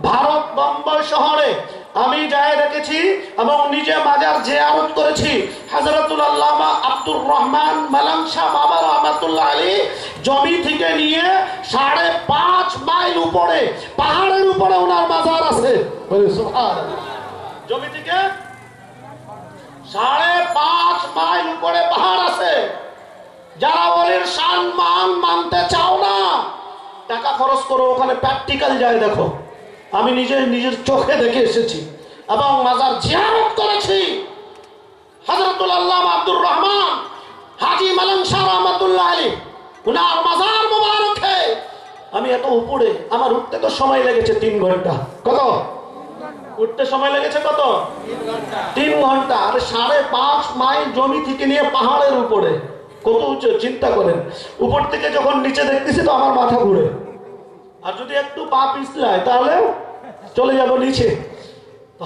ভারত, বোম্বাই শহরে আমি যাই দেখেছি এবং নিজে মাজার জিয়ারত করেছি। হযরতুল আল্লামা আব্দুর রহমান মালাং শাহ বাবা রাহমাতুল্লাহ আলাইহি জমি থেকে নিয়ে 5.5 মাইল উপরে, পাহাড়ের উপরে ওনার মাজার আছে। বলে সুবহানাল্লাহ। জমি থেকে 5.5 মাইল উপরে পাহাড় আছে। যারা ওলির শান মান মানতে চাও না, টাকা খরচ করো, ওখানে প্র্যাকটিক্যাল যায় দেখো। আমি নিজের চোখে দেখে এসেছি এবং মাজার জিয়ারত করেছি। হযরতুল আল্লামা আব্দুর রহমান হাজী মালাং শাহ রাহমাতুল্লাহ আলাইহি উনার মাজার মোবারকে আমি এত উপরে, আমার উঠতে তো সময় লেগেছে 3 ঘন্টা। কত উঠতে সময় লেগেছে? কত? 3 ঘন্টা। আর 5.5 মাইল জমি থেকে নিয়ে পাহাড়ের উপরে, কত উঁচু চিন্তা করেন। উপর থেকে যখন নিচে দেখতেছি তো আমার মাথা ঘুরে, আর যদি একটু পা পিছলায় তাহলে চলে যাব নিচে।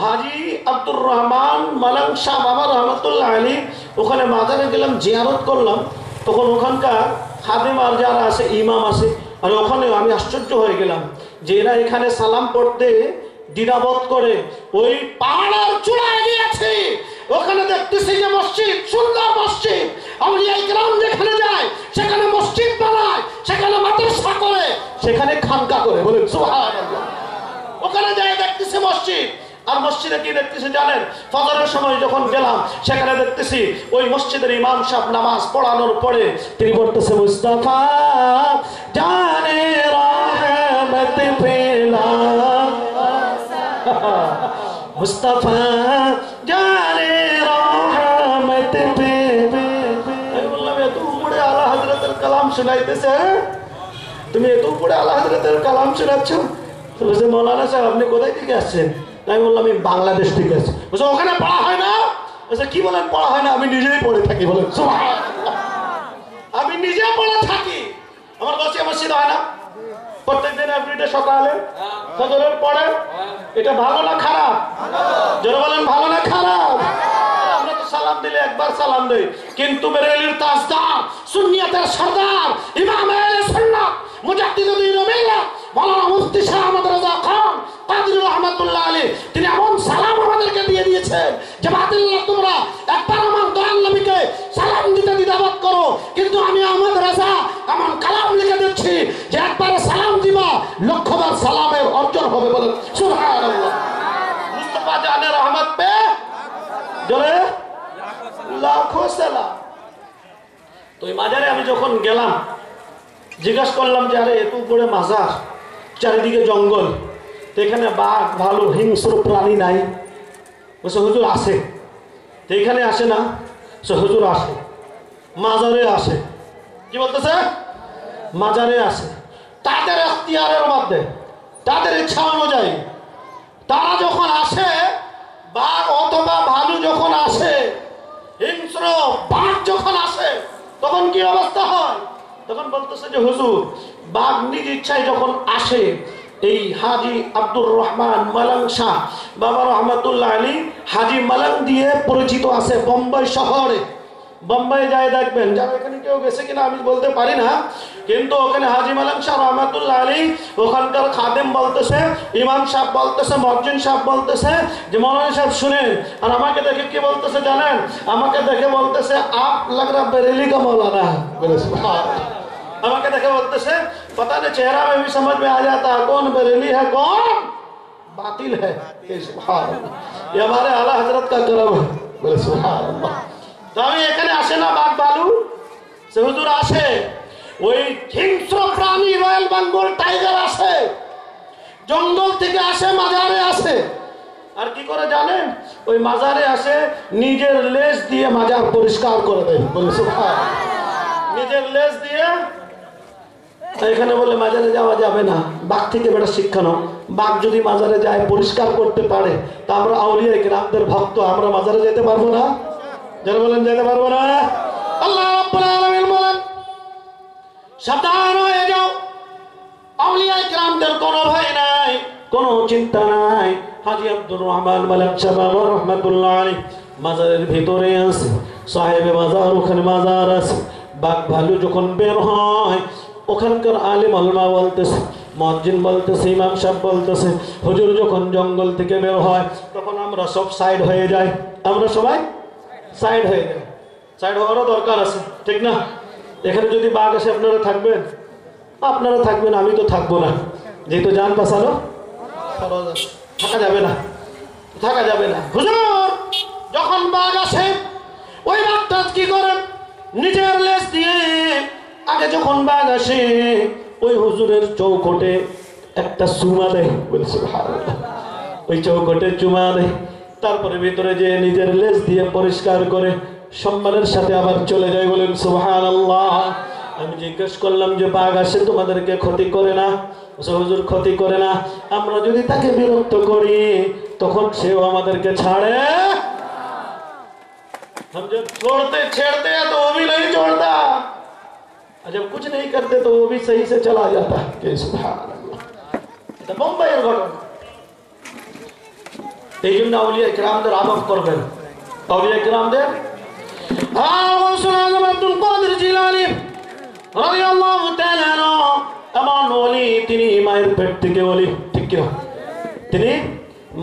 হাজী আব্দুর রহমান মালাং শাহ বাবা রহমাতুল্লাহ আলাইহি ওখানে মাজারে গেলাম, জিয়ারত করলাম। তখন ওখানকার খাদেম আর যারা আছে, ইমাম আছে, আর ওখানে আমি আশ্চর্য হয়ে গেলাম যে এরা এখানে সালাম পড়তে দ্বিধাবোধ করে। ওই পাহাড়ের চূড়ায় গিয়েছে, ওখানে দেখতেছি যে মসজিদ, সুন্দর মসজিদ। আউলিয়া ইকরাম যেখানে যায় সেখানে মসজিদ বানায়, সেখানে মাদ্রাসা করে, সেখানে খানকা করে। বলেন সুবহানাল্লাহ। ওখানে যায় দেখতেছি মসজিদ। আর মসজিদে কি দেখতেছি জানেন? ফজরের সময় যখন গেলাম সেখানে দেখতেছি ওই মসজিদের ইমাম সাহেব নামাজ পড়ানোর পরে তিনি বলতেছে মুস্তাফা জানে রহমত পেলা, মুস্তাফা জানে রহমত পে। আমি বললাম এত উপরে আলা হযরতের কালাম শোনাইতেছে, তুমি এত উপরে আলা হযরতের কালাম শোনাচ্ছ? বলছে মৌলানা সাহেব আপনি কোথায় থেকে আসছেন? আমি বললাম আমি বাংলাদেশ থেকে আসছি। বলছে ওখানে পড়া হয় না? বলছে কি বলেন পড়া হয় না? আমি নিজেই পড়ে থাকি। বলেন সুবহানাল্লাহ। আমি নিজে পড়ে থাকি। আমার কাছে মসজিদ হয় না প্রত্যেকদিন এভরিডে সকালে ফজরের পরে? এটা ভালো না খারাপ? যারা বলেন ভালো না খারাপ? আমরা তো সালাম দিলে একবার সালাম দেই, কিন্তু বেরেলির তাজদার, সুন্নিয়াতের সরদার, ইমাম আহলে সুন্নাত, মুজাদ্দিদুল মিল্লাত মাওলানা মুফতি শাহ আহমদ রাজা খান কাদরি রহমাতুল্লাহ আলাইহি তিনি এমন সালাম আমাদেরকে দিয়ে দিয়েছেন যে বাতিল্লাহ তোমরা একবার আমার দয়াল নবীকে সালাম দিতে দ্বিধাবোধ করো, কিন্তু আমি আহমদ রাজা এমন কালাম লিখে দিচ্ছি যে একবার সালাম দিবা লক্ষবার সালামের অর্জন হবে। বলেন সুবহানাল্লাহ। মুস্তাফা জানে রহমত পে জোরে লাখো সালাম। তো এই মাজারে আমি যখন গেলাম জিজ্ঞাসা করলাম যে আরে এত উপরে মাজার, চারিদিকে জঙ্গল, তো এখানে বাঘ ভালু হিংস্র প্রাণী নাই? বলছে হুজুর আসে। তো এখানে আসে না? সে হুজুর আসে, মাজারে আসে। কি বলতেছে? মাজারে আসে। তাদের এখতিয়ারের মধ্যে, তাদের ইচ্ছা অনুযায়ী তারা যখন আসে, বাঘ অথবা ভালু যখন আসে, হিংস্র বাঘ যখন আসে, তখন কি অবস্থা হয়? তখন বলতেছে যে হুজুর বাঘ নিজ ইচ্ছায় যখন আসে, এই হাজী আব্দুর রহমান মালাং শাহ বাবা রহমাতুল্লাহ আলাইহি হাজী মালাং দিয়ে পরিচিত আছে বোম্বাই শহরে। বোম্বাই যায় দেখবেন, যারা এখানে কেউ গেছে কিনা আমি বলতে পারি না, কিন্তু ওখানে হাজি মালাম শাহ রহমাতুল্লাহ আলী ওখানকার খাদেম বলতেছে, ইমাম সাহেব বলতেছে, মুয়াজ্জিন সাহেব বলতেছে যে মৌলানা সাহেব শুনেন, আর আমাকে দেখে কি বলতেছে জানেন? আমাকে দেখে বলতেছে আপ লগ রা बरेली का मौलाना है। बोले सुभान अल्लाह। আমাকে দেখে বলতেছে पता नहीं चेहरा में भी समझ में आ जाता है कौन बरेली है कौन बातिल है। सुभान अल्लाह, ये हमारे आला हजरत का करम है। बोले सुभान अल्लाह। तो আমি এখানে আসে না বাঘ বালু, সে হুজুর আসে, ওই হিংস্র প্রাণী রয়্যাল বেঙ্গল টাইগার আসে, জঙ্গল থেকে আসে, মাজারে আসে। আর কি করে জানেন? ওই মাজারে আসে, নিজের লেজ দিয়ে মাজার পরিষ্কার করে দেয়। বলে সুবহান, নিজের লেজ দিয়ে। এখানে বলে মাজারে যাওয়া যাবে না, বাঘ থেকে বেটা শিক্ষা নাও। বাঘ যদি মাজারে যায় পরিষ্কার করতে পারে, তা আমরা আউলিয়া কিরামদের ভক্ত, আমরা মাজারে যেতে পারবো না? যারা বলেন যেতে পারবো না। আল্লাহ রাব্বুল আলামিন বলেন সাবধান হয়ে যাও, আউলিয়া কিরামদের কোনো ভয় নাই, কোনো চিন্তা নাই। হাজী আব্দুর রহমান মালাম সাহেব রহমাতুল্লাহ আলাইহি মাজারের ভিতরে আছে, সাহেবে মাজার, ওখানে মাজার আছে। বাঘ ভালু যখন বের হয়, ওখানকার আলিম আলমা বলতেছে, মুয়াজ্জিন বলতেছে, ইমাম সাহেব বলতেছে, হুজুর যখন জঙ্গল থেকে বের হয় তখন আমরা সব সাইড হয়ে যাই। আমরা সবাই সাইড হয়ে যায়, সাইড হওয়ারও দরকার আছে, ঠিক না? এখানে যদি বাঘ আসে আপনারা থাকবেন? আপনারা থাকবেন, আমি তো থাকবো না, যেহেতু জান বাঁচানো ফরজ আছে, থাকা যাবে না, থাকা যাবে না। হুজুর যখন বাঘ আসে, ওই বাঘটা কি করে? নিজের লেজ দিয়ে আগে যখন বাঘ আসে, ওই হুজুরের চৌকটে একটা চুমা দেয়। বলে সুবহানাল্লাহ, ওই চৌকটে চুমা দেয়, তারপরে ভিতরে যে নিজের লেজ দিয়ে পরিষ্কার করে সম্মানের সাথে আবার চলে যায়। বলেন সুবহানাল্লাহ। আমি জিজ্ঞেস করলাম যে বাঘ আসে তোমাদেরকে ক্ষতি করে না? হুজুর ক্ষতি করে না। আমরা যদি তাকে বিরক্ত করি তখন সেও আমাদেরকে ছাড়ে। हम जब छोड़ते छेड़ते हैं तो वो भी नहीं छोड़ता, और जब कुछ नहीं करते तो वो भी सही से चला जाता है। सुभान अल्लाह। এটা মুম্বাইয়ের ঘটনা। এই জন্য আউলিয়া কিরামদের আদব করবেন, আউলিয়া কিরামদের। আব্দুল কাদের জিলানী রাদিয়াল্লাহু তাআলা আনহু এমন ওলি, তিনি মায়ের পেট থেকে ওলি, ঠিক কিনা? তিনি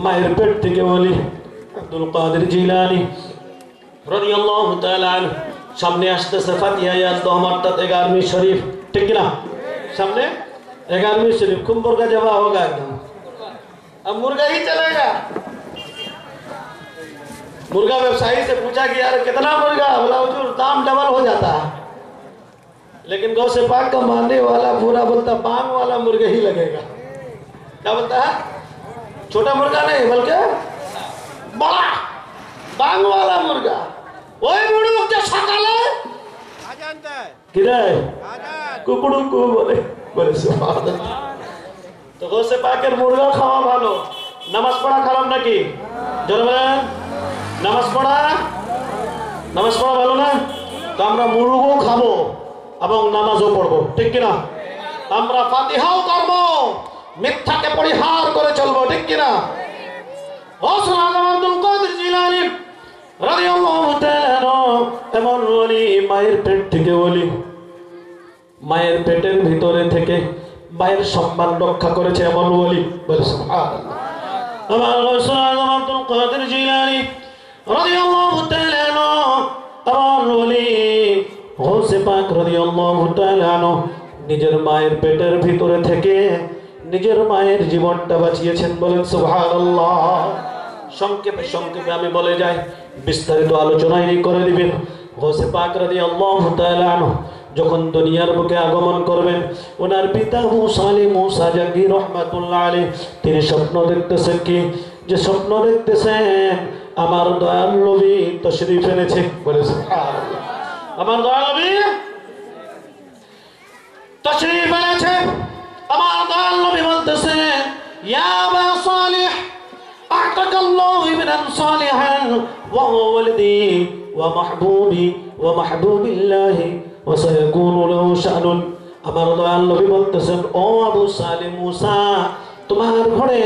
মায়ের পেট থেকে ওলি। আব্দুল কাদের জিলানী রাদিয়াল্লাহু তাআলা আনহু সামনে আসতেছে ফাতিহা ইয়াজ দহমারটা 11वीं शरीफ, ठीक ना? सामने 11वीं शरीफ कुंभर का जवाब होगा एकदम। अब मुर्गा ही चलेगा। मुर्गा व्यवसायी से पूछा कि यार कितना मुर्गा? बोला हुजूर दाम डबल हो जाता है, लेकिन गौ से पाक का मानने वाला पूरा बोलता बांग वाला मुर्गा ही लगेगा। क्या बोलता है? छोटा मुर्गा नहीं बल्कि बड़ा बांग वाला मुर्गा। ওই মুড়ুক যে সকালে আজান দেয়, কি দেয়? আজান, কুকুড়ুকু বলে। বলে সুবহানাল্লাহ। তো গোসে পাকের মুরগা খাওয়া ভালো, নামাজ পড়া খারাপ নাকি? জোরে বলেন, নামাজ পড়া ভালো না? তো আমরা মুরগও খাবো এবং নামাজও পড়বো, ঠিক কিনা? আমরা ফাতিহাও করবো, মিথ্যাকে পরিহার করে চলবো, ঠিক কিনা? আব্দুল কাদের জিলানী রাদিয়াল্লাহু তাআলা এমন ওলি, মায়ের পেট থেকে ওলি, মায়ের পেটের ভিতরে থেকে মায়ের সম্মান রক্ষা করেছে এমন ওলি। বলে সুবহানাল্লাহ। আমার রাসূল আব্দুল কাদের জিলানী রাদিয়াল্লাহু তাআলা এমন ওলি, গৌসে পাক রাদিয়াল্লাহু তাআলা নিজের মায়ের পেটের ভিতরে থেকে নিজের মায়ের জীবনটা বাঁচিয়েছেন। বলেন সুবহানাল্লাহ। সংক্ষেপে সংক্ষেপে আমি বলে যাই, বিস্তারিত আলোচনাই করে দিবেন। গৌসে পাক রাদিয়াল্লাহু তাআলা আনহু যখন দুনিয়ার বুকে আগমন করবেন, ওনার পিতা মুসা আলী মুসা জাঙ্গি রহমাতুল্লাহ আলাইহি তিনি স্বপ্ন দেখতেছেন কি? যে স্বপ্ন দেখতেছেন আমার দয়াল নবী তশরীফ এনেছে। বলে সুবহানাল্লাহ। আমার দয়াল নবী তশরীফ এনেছে। আমার দয়াল নবী বলতেছে ইয়া আবা সালিহ أعطاك الله ابنا صالحا وهو ولدي ومحبوبي ومحبوب الله وسيكون له شأن। আমার দয়াল নবী বলতেছেন ও আবু সালিহ মুসা, তোমার ঘরে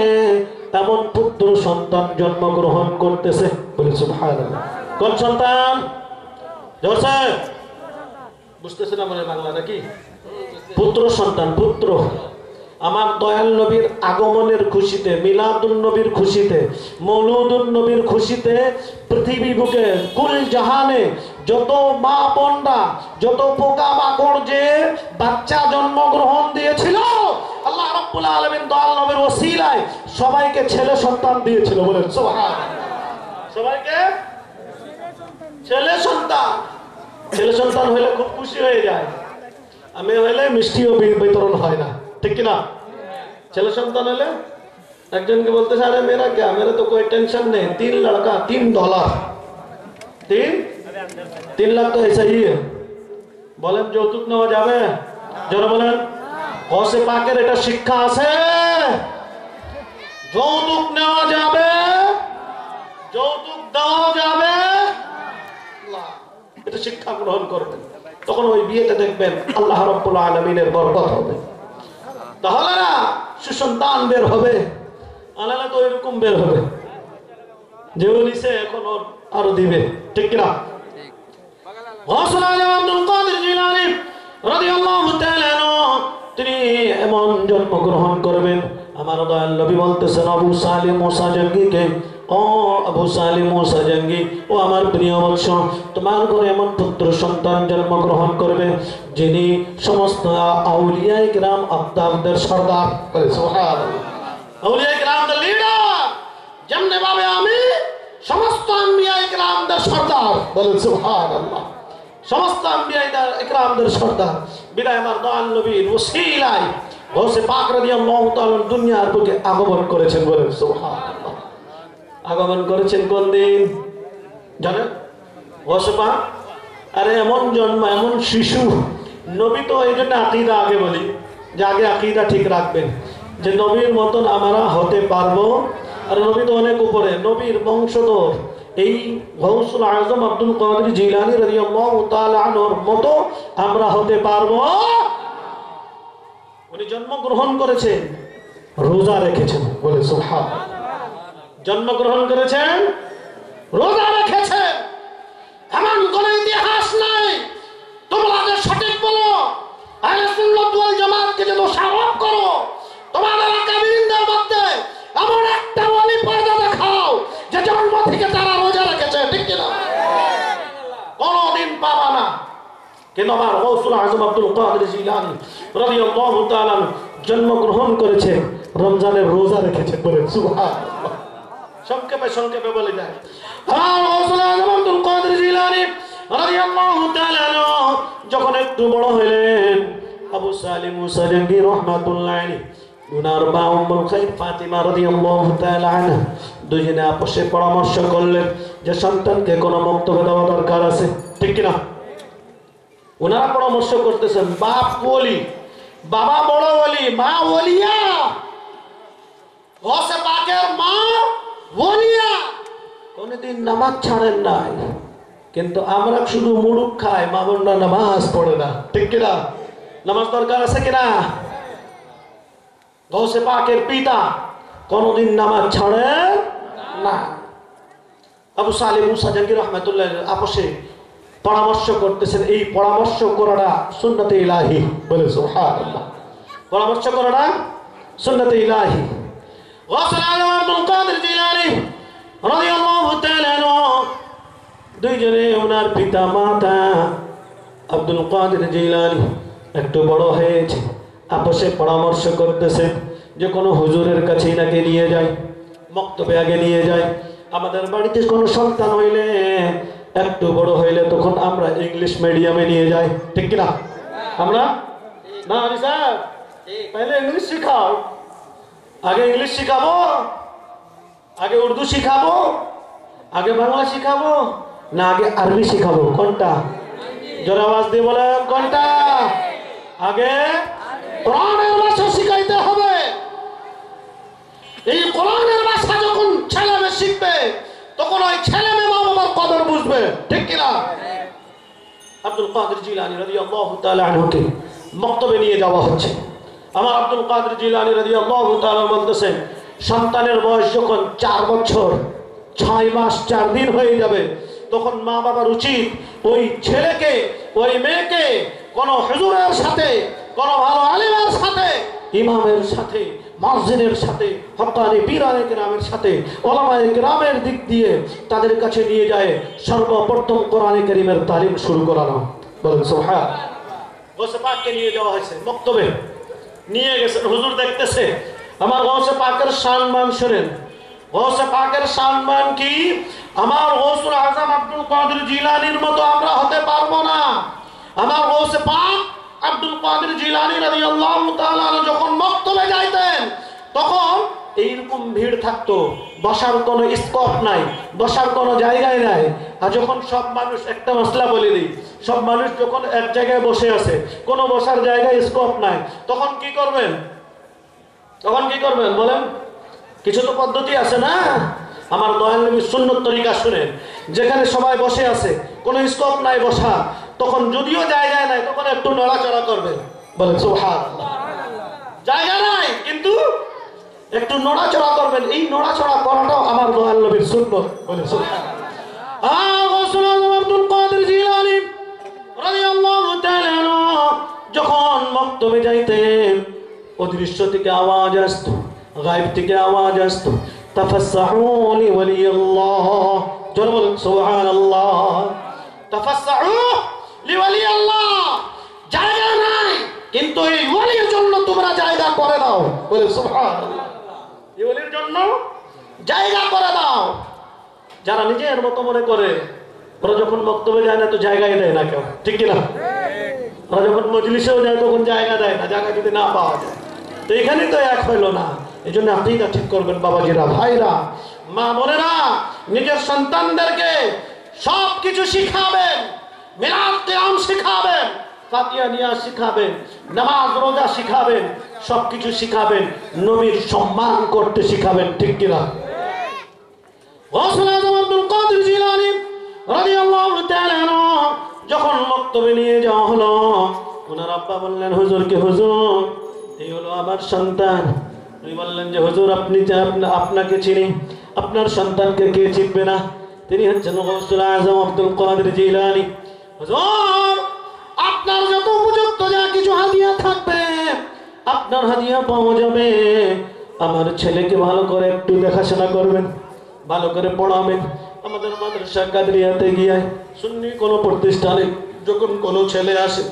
এমন পুত্র সন্তান জন্মগ্রহণ করতেছে। বলে সুবহানাল্লাহ। কোন সন্তান? জোর সাহেব বুঝতেছেন আমার বাংলা নাকি? পুত্র সন্তান, পুত্র। আমার দয়াল নবীর আগমনের খুশিতে, মিলাদুন নবীর খুশিতে, মৌলুদুন নবীর খুশিতে পৃথিবী বুকে কুল জাহানে যত মা বোনরা, যত পোকা মাকড় যে বাচ্চা জন্মগ্রহণ দিয়েছিল, আল্লাহ রাব্বুল আলামিন দয়াল নবীর ওসিলায় সবাইকে ছেলে সন্তান দিয়েছিল। বলেন সুবহানাল্লাহ। সবাইকে ছেলে সন্তান। ছেলে সন্তান হইলে খুব খুশি হয়ে যায়। আমি হইলে মিষ্টিও বিতরণ হয় না, ঠিক কিনা? ছেলে সন্তান হলে একজনকে বলতেছে, আরে মেরা क्या, मेरा तो कोई टेंशन नहीं, 3 लड़का $3, 3 लाख तो ऐसा ही है। বলেন যৌতুক নেওয়া যাবে? জোরে বলেন। কসে পাকের এটা শিক্ষা আছে, যৌতুক নেওয়া যাবে, যৌতুক দেওয়া যাবে, এটা শিক্ষা গ্রহণ করবেন। তখন ওই বিয়েতে দেখবেন আল্লাহ রাব্বুল আলামিনের বরকত হবে। তাহলে না সুসন্তান বের হবে, আলাদা তো এরকম বের হবে যে নিছে এখন ওর আরো দিবে, ঠিক কিনা? গাউসুল আজম আব্দুল কাদের জিলানী রাদিয়াল্লাহু তাআলা তিনি এমন জন্মগ্রহণ করবেন। আমার দয়াল নবী বলতেছেন আবু সালিম মুসা জঙ্গিকে, ও আবু সালিম মুসা জঙ্গি, ও আমার প্রিয় বৎস, তোমার ঘরে এমন পুত্র সন্তান জন্মগ্রহণ করবে যিনি সমস্ত আউলিয়ায়ে কিরাম আফতাবদের সরদার। সুবহানাল্লাহ। আউলিয়ায়ে কিরামদের লিডার, যেমনি ভাবে আমি সমস্ত আম্বিয়ায়ে কিরামদের সরদার। বলেন সুবহানাল্লাহ। সমস্ত আম্বিয়ায়ে কিরামদের সরদার। বিদায় আমার দয়াল নবীর ওসিলায় গাউসে পাক রাদিয়াল্লাহু তাআলা দুনিয়ার বুকে আগমন করেছেন। বলেন সুবহানাল্লাহ। আগমন করেছেন কোন দিন জানেন? গাউসে পাক আরে এমন জন্ম, এমন শিশু। নবী তো এই জন্য আকীদা আগে বলি যে আগে আকীদা ঠিক রাখবেন যে নবীর মতন আমরা হতে পারবো। আর নবী তো অনেক উপরে, নবীর বংশধর এই গাউসুল আজম আব্দুল কাদের জিলানী রাদিয়াল্লাহু তাআলা আনহুর মতো আমরা হতে পারবো। উনি জন্মগ্রহণ করেছেন, রোজা রেখেছেন। বলে সুবহানাল্লাহ। জন্মগ্রহণ করেছেন, রোজা রেখেছেন। এমন কোন ইতিহাস নাই তোমরা যে সঠিক বলো, আহলে সুন্নাত ওয়াল জামাতকে যে দোষারোপ করো, তোমাদের আকাবিরদের মধ্যে এমন একটা ওয়ালি পয়দা দেখাও যে জন্ম থেকে তারা রোজা রেখেছে, ঠিক কিনা? কোনদিন পাবা না। কিন্তু আমার গাউসুল আজম আব্দুল কাদের জিলানী রাদিয়াল্লাহু তাআলা জন্মগ্রহণ করেছে, রমজানের রোজা রেখেছেন। বলেন সুবহানাল্লাহ। সংক্ষেপে সংক্ষেপে বলে যায়, আমার গাউসুল আজম আব্দুল কাদের জিলানী রাদিয়াল্লাহু তাআলা যখন একটু বড় হলেন, আবু সালিম মুসা জঙ্গি রাহমাতুল্লাহ আলাইহি উনার মা উম্মুল খায়র ফাতিমা রাদিয়াল্লাহু তাআলা আনহা দুজনে আপসে পরামর্শ করলেন যে সন্তানকে কোনো মক্তবে দেওয়া দরকার আছে, ঠিক কিনা? ওনারা পরামর্শ করতেছেন, বাপ ওলি, বাবা বড় ওলি, মা ওলিয়া। গাউসে পাকের মা ওলিয়া, কোনদিন নামাজ ছাড়েন নাই। কিন্তু আমরা শুধু মুড়ুক খাই, মা বোনরা নামাজ পড়ে না, ঠিক কিনা? নামাজ দরকার আছে কিনা? গাউসে পাকের পিতা কোনদিন নামাজ ছাড়ে না। আবু সালিম মুসা জঙ্গি রাহমাতুল্লাহ আপসে পরামর্শ করতেছেন, এই পরামর্শ করাটা সুন্নতে ইলাহি। বলে সুবহানাল্লাহ। পরামর্শ করাটা সুন্নতে ইলাহি। গাউসুল আজম আব্দুল কাদের জিলানী রাদিয়াল্লাহু তাআলা দুইজনে ওনার পিতা মাতা আব্দুল কাদের জিলানী একটু বড় হয়েছে, আপসে পরামর্শ করতেছেন যে কোনো হুজুরের কাছে নাকি নিয়ে যায়, মক্তবে আগে নিয়ে যায়। আমাদের বাড়িতে কোনো সন্তান হইলে একটু বড় হইলে তখন আমরা ইংলিশ মিডিয়ামে নিয়ে যাই, ঠিক কিনা? আমরা না আলী সাহেব পহলে ইংলিশ শিখাও, আগে ইংলিশ শিখাবো, আগে উর্দু শিখাবো, আগে বাংলা শিখাবো, না আগে আরবি শিখাবো? কোনটা? জোরে আওয়াজ দিয়ে বলেন, কোনটা? আগে কোরআনের ভাষা শিখাইতে হবে। এই কোরআনের ভাষা যখন ছেলে মেয়ে শিখবে তখন ওই ছেলে মেয়ে মা বাবার কদর বুঝবে, ঠিক কিনা? আব্দুল কাদের জিলানী রাদিয়াল্লাহু তাআলা আনহুকে মক্তবে নিয়ে যাওয়া হচ্ছে। আমার আব্দুল কাদের জিলানী রাদিয়াল্লাহু তাআলা বলতেছেন, সন্তানের বয়স যখন 4 বছর 6 মাস 4 দিন হয়ে যাবে তখন মা বাবার উচিত ওই ছেলেকে ওই মেয়েকে কোন হুজুরের সাথে কোন ভালো আলিমের সাথে ইমামের সাথে মসজিদের সাথে হক্কানি পীরানে কেরামের সাথে ওলামায়ে কেরামের দিক দিয়ে তাদের কাছে নিয়ে যায় সর্বপ্রথম কোরআনে কারীমের তালিম শুরু করানো। বলেন সুবহান। গৌসে পাককে নিয়ে যাওয়া হয়েছে মক্তবে, নিয়ে গেছে হুজুর দেখতেছে। আমার গৌসে পাকের সম্মান শুনেন, গৌসে পাকের সম্মান কি? আমার গৌসুল আজম আব্দুল কাদের জিলানীর মতো আমরা হতে পারবো না। আমার গৌসে পাক আব্দুল কাদের জিলানী রাদিয়াল্লাহু তাআলা যখন মক্তবে যাইতেন তখন এইরকম ভিড় থাকতো, বসার কোনো স্কোপ নাই, বসার কোনো জায়গায় নাই। আর যখন সব মানুষ, একটা মশলা বলে দিই, সব মানুষ যখন এক জায়গায় বসে আছে, কোনো বসার জায়গায় স্কোপ নাই, তখন কি করবেন? তখন কি করবেন বলেন? কিছু তো পদ্ধতি আছে না? আমার দয়াল নবীর সুন্নত তরিকা শুনেন। যেখানে সবাই বসে আছে, কোনো স্কোপ নাই বসা, তখন যদিও জায়গায় নাই তখন একটু নড়াচড়া করবেন। বলেন সুবহানাল্লাহ। জায়গা নাই কিন্তু একটু নড়াচড়া করবেন। এই নড়াচড়া করাটাও আমার দয়াল নবীর সুন্নত। বলেন সুবহানাল্লাহ। আব্দুল কাদের জিলানী রাদিয়াল্লাহু তাআলা যখন মক্তবে যাইতেন, অদৃশ্য থেকে আওয়াজ আসতো, গায়েব থেকে আওয়াজ আসতো, তাফাসসাহু লিওয়ালিয়াল্লাহ। জোরে বলেন সুবহানাল্লাহ। তাফাসসাহু লিওয়ালিয়াল্লাহ। জায়গা নাই কিন্তু এই ওলির জন্য তোমরা জায়গা করে দাও। বলে সুবহানাল্লাহ। এই ওলির জন্য জায়গা করে দাও। যারা নিজের মতো মনে করে, ওরা যখন বক্তব্যে যায় না তো জায়গায় দেয় না কেউ, ঠিক কিনা? ওরা যখন মজলিসেও যায় তখন জায়গা দেয় না, জায়গা যদি না পাওয়া যায়। তো এখানে তো এক হইলো না। এই জন্য আকীদা ঠিক করবেন বাবাজিরা, ভাইরা, মা বোনেরা। নিজের সন্তানদেরকে সব কিছু শিখাবেন, মিলাদ কিয়াম শিখাবেন, ফাতিহা নিয়াজ শিখাবেন, নামাজ রোজা শিখাবেন, সবকিছু শিখাবেন, নবীর সম্মান করতে শিখাবেন, ঠিক কিনা? গৌসুল আজম আব্দুল কাদের জিলানী রাদিয়াল্লাহু তাআলা যখন মক্তবে নিয়ে যাওয়া হলো, ওনার আব্বা বললেন হুজুরকে, হুজুর এই হলো আমার সন্তান। উনি বললেন যে হুজুর আপনি আপনাকে চিনি, আপনার সন্তানকে কে চিনবে না? তিনি হচ্ছেন গৌসুল আজম আব্দুল কাদের জিলানী। হুজুর আপনার যত উপযুক্ত যা কিছু হাদিয়া থাকবে আপনার হাদিয়া পাওয়া যাবে। আমার ছেলেকে ভালো করে একটু দেখাশোনা করবেন, ভালো করে পড়াবেন। আমাদের মাদ্রাসা কাদরিয়াতে গিয়ে সুন্নি কোনো প্রতিষ্ঠানে যখন কোনো ছেলে আসে,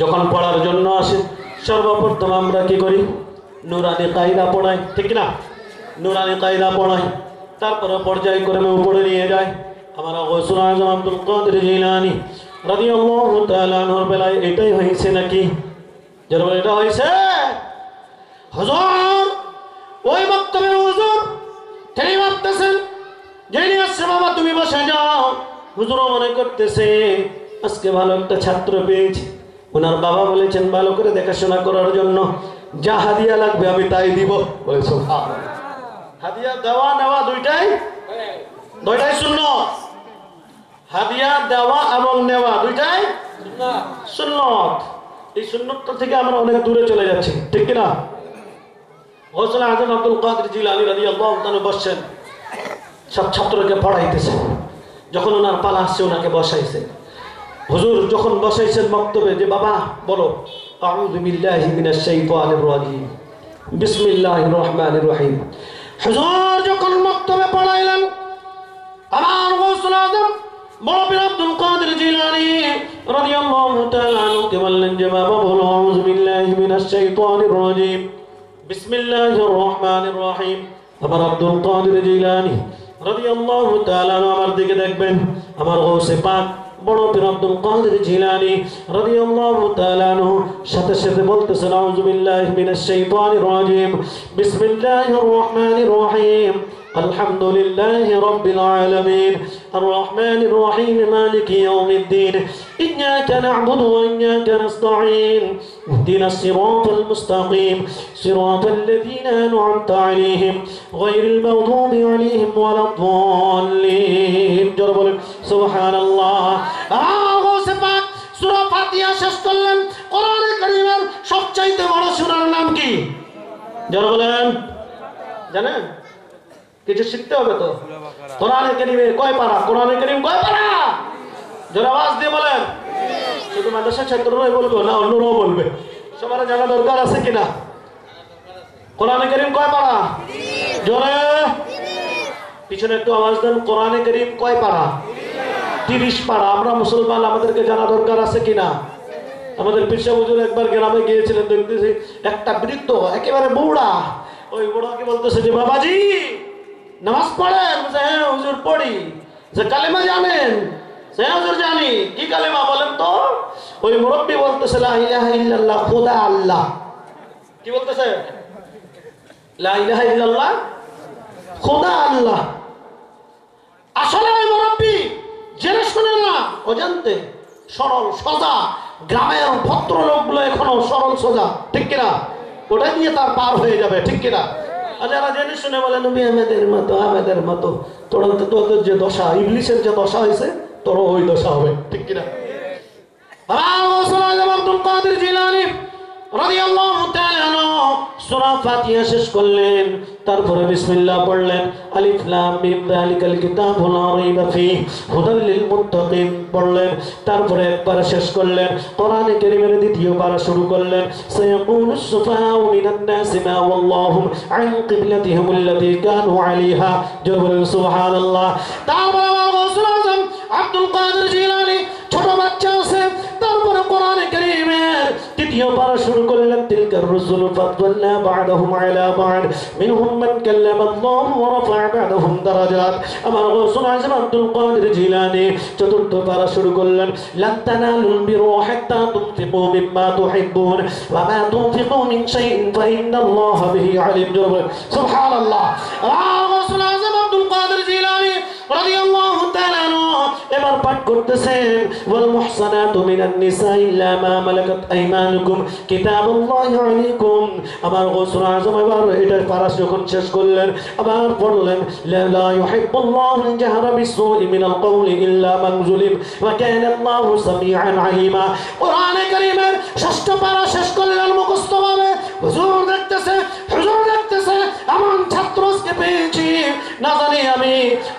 যখন পড়ার জন্য আসে, সর্বপ্রথম আমরা কি করি? নুরানি কায়দা পড়াই, ঠিক না? নুরানি কায়দা পড়াই, তারপরে পর্যায়ক্রমে উপরে নিয়ে যায়। আমার গৌসুল আজম আব্দুল কাদের জিলানী রাদিয়াল্লাহু তাআলা আনহুর বেলায় এটাই হয়েছে নাকি? যেরকম এটা হয়েছে, হুজুর ওই বক্তব্যের হুজুর তিনি ভাবতেছেন যিনি আসছে, বাবা তুমি বসে যাও। হুজুরও মনে করতেছে আজকে ভালো একটা ছাত্র পেয়েছি। ওনার বাবা বলেছেন ভালো করে দেখাশোনা করার জন্য যা হাদিয়া লাগবে আমি তাই দিব। বলে সুবহানাল্লাহ। হাদিয়া দেওয়া নেওয়া দুইটাই সুন্নাত। হাদিয়া দেওয়া এবং নেওয়া দুইটাই সুন্নাত। এই সুন্নাতটা থেকে আমরা অনেক দূরে চলে যাচ্ছি, ঠিক কিনা? গৌসুল আজম আব্দুল কাদের জিলানী রাদিয়াল্লাহু তাআলা বসছেন, সব ছাত্রকে পড়াইতেছে। যখন ওনার পালা আসছে ওনাকে বসাইছে। হুজুর যখন বসাইছেন বক্তব্যে যে বাবা বলো আউযু বিল্লাহি মিনাশ শাইতানির রাজিম বিসমিল্লাহির রহমানির রহিম। হুজুর যখন বক্তব্যে পড়াইলেন, আমার গৌসুল আজম বড় পীর আব্দুল কাদের জিলানী রাদিয়াল্লাহু তাআলা আনহুকে বললেন যে বাবা বলো আউযু বিল্লাহি মিনাশ শাইতানির রাজিম বিসমিল্লাহির রহমানির রহিম। আমার আব্দুল কাদের জিলানী রাদিয়াল্লাহু তাআলা আমার দিকে দেখবেন। আমার গৌসে পাক বড় পীর আব্দুল কাদের জিলানী রাদিয়াল্লাহু তাআলা সাথে সাথে বলতেছেন আউযু বিল্লাহি মিনাশ শাইতানির রাজিম বিসমিল্লাহির রহমানির রহিম আলহামদুলিল্লাহি রাব্বিল আলামিন আর রহমানির রহিম মালিকি ইয়াউমিদ্দিন ইয়্যাকা না'বুদু ওয়া ইয়্যাকা নাস্তাঈন ইহদিনাস সিরাতাল মুস্তাকিম সিরাতাল লাযীনা আন'আমতা আলাইহিম গায়রিল মাগদুবি আলাইহিম ওয়ালাদ-দাল্লিন। জোরে বলেন সুবহানাল্লাহ। গৌসে পাক সূরা ফাতিহা শেষ করলেন। কোরআনে কারীমের সবচাইতে বড় সূরার নাম কি? জোরে বলেন, জানেন? কিছু শিখতে হবে তো। কোরআনে কারীমে কয় পারা? কোরআনে কারীম কয় পারা? জোরে আওয়াজ দিয়ে বলেন। শুধু মাদ্রাসা ছাত্ররাই বলবে না, অন্যরাও বলবে। সবার জানা দরকার আছে কিনা? কোরআনে কারীম কয় পারা? জোরে পিছনে একটু আওয়াজ দেন। কোরআনে কারীম কয় পারা? 30 পারা। আমরা মুসলমান, আমাদেরকে জানা দরকার আছে কিনা? আমাদের পীর সাহেব হুজুর একবার গ্রামে গিয়েছিলেন, দেখতেছি একটা বৃদ্ধ একেবারে বুড়া, ওই বুড়াকে বলতেছে যে বাবাজি নামাজ পড়েন? হ্যাঁ হুজুর পড়ি। যে কালেমা জানেন? হ্যাঁ হুজুর জানি। কি কালেমা বলেন তো? ওই মুরব্বী বলতেছে লা ইলাহা ইল্লাল্লাহ, খোদা আল্লাহ। কি বলতেছে? লা ইলাহা ইল্লাল্লাহ, খোদা আল্লাহ। আসলে ওই মুরব্বী জেনে শুনে না, অজান্তে সরল সোজা, গ্রামের ভদ্রলোকগুলো এখনো সরল সোজা, ঠিক কিনা? ওটা দিয়ে তার পার হয়ে যাবে, ঠিক কিনা? আর যারা জেনে শুনে বলে নবী আমাদের মতো তোরা তো, তোদের যে দশা, ইবলিসের যে দশা হয়েছে তোর ওই দশা হবে, ঠিক কিনা? আব্দুল কাদের জিলানী রাদিয়াল্লাহু তাআলা আনহু সূরা ফাতিহা শেষ করলেন, তারপরে বিসমিল্লাহ পড়লেন। আলিফ লাম মিম যালিকাল কিতাবু লা রাইবা ফীহি হুদাল লিল মুত্তাকিন পড়লেন, তারপরে একবার শেষ করলেন। কোরআনে কারীমের দ্বিতীয় পারা শুরু করলেন। সায়াকুলুস সুফাহাউ মিনান নাসি মা ওয়াল্লাহু আন কিবলাতিহিম আল্লাতী কানু আলাইহা। জোরে সুবহানাল্লাহ। তারপরে রাসূল আযম আব্দুল কাদের জিলানী ছোট বাচ্চা আছে, তারপরে কোরআনে কারীমের তৃতীয় পারা শুরু করলেন। তিলকার রুসুলু ফাদদালনা বা'দাহুম আলা বা'দ মিনহুম মান কাল্লামা আল্লাহু ওয়া রাফা'a বা'দাহুম দারাজাত। আমার রাসূল আযম আব্দুল কাদের জিলানী চতুর্থ পারা শুরু করলেন। লান তানালুল বিররা হাত্তা তুনফিকু মিম্মা তুহিব্বুন ওয়া মা তুনফিকু মিন শাইইন ফাইন্নাল্লাহা বিহি আলিম। সুবহানাল্লাহ। আমার রাসূল আযম আব্দুল কাদের জিলানী রাদিয়াল্লাহু তাআলা আনহু এবার পাঠ করতেছেন ওয়াল মুহসানাতু মিনান নিসা ইল্লা মা মালাকাত আইমানুকুম কিতাবুল্লাহি আলাইকুম। আমার রাসূল আযম এবার এটা পারা যখন শেষ করলেন, আবার পড়লেন লা ইউহিব্বুল্লাহু আল-জাহরা বিস-সুই মিনাল কওলি ইল্লা মান যুলিম ওয়া কানা আল্লাহু সামিআন আলিমা। কোরআনে কারীমের ষষ্ঠ পারা শেষ করলেন মুখস্থভাবে। হুজুর দেখতেছে এমন ছাত্র আজকে পেয়েছি, না জানি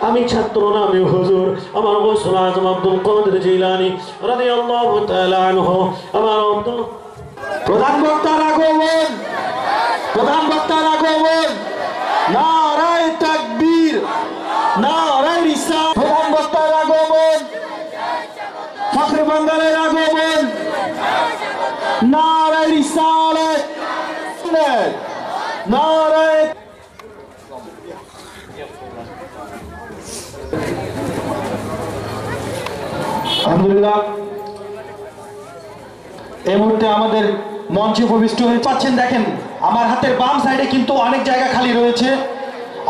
আমি ছাত্র না আমি হুজুর। আমার রাসূল আযম আব্দুল কাদের জিলানী রাদিয়াল্লাহু তাআলা আনহু। আমার আব্দুল প্রধান বক্তার আগমন, প্রধান বক্তার আগমন, নারায়ে তাকবীর, নারায়ে রিসালাত। প্রধান বক্তার আগমন, ফখরে বাঙ্গালের আগমন, নারায়ে রিসালাত, নারায়ে। আলহামদুলিল্লাহ, এই মুহূর্তে আমাদের মঞ্চে উপবিষ্ট হয়ে পাচ্ছেন। দেখেন আমার হাতের বাম সাইডে কিন্তু অনেক জায়গা খালি রয়েছে,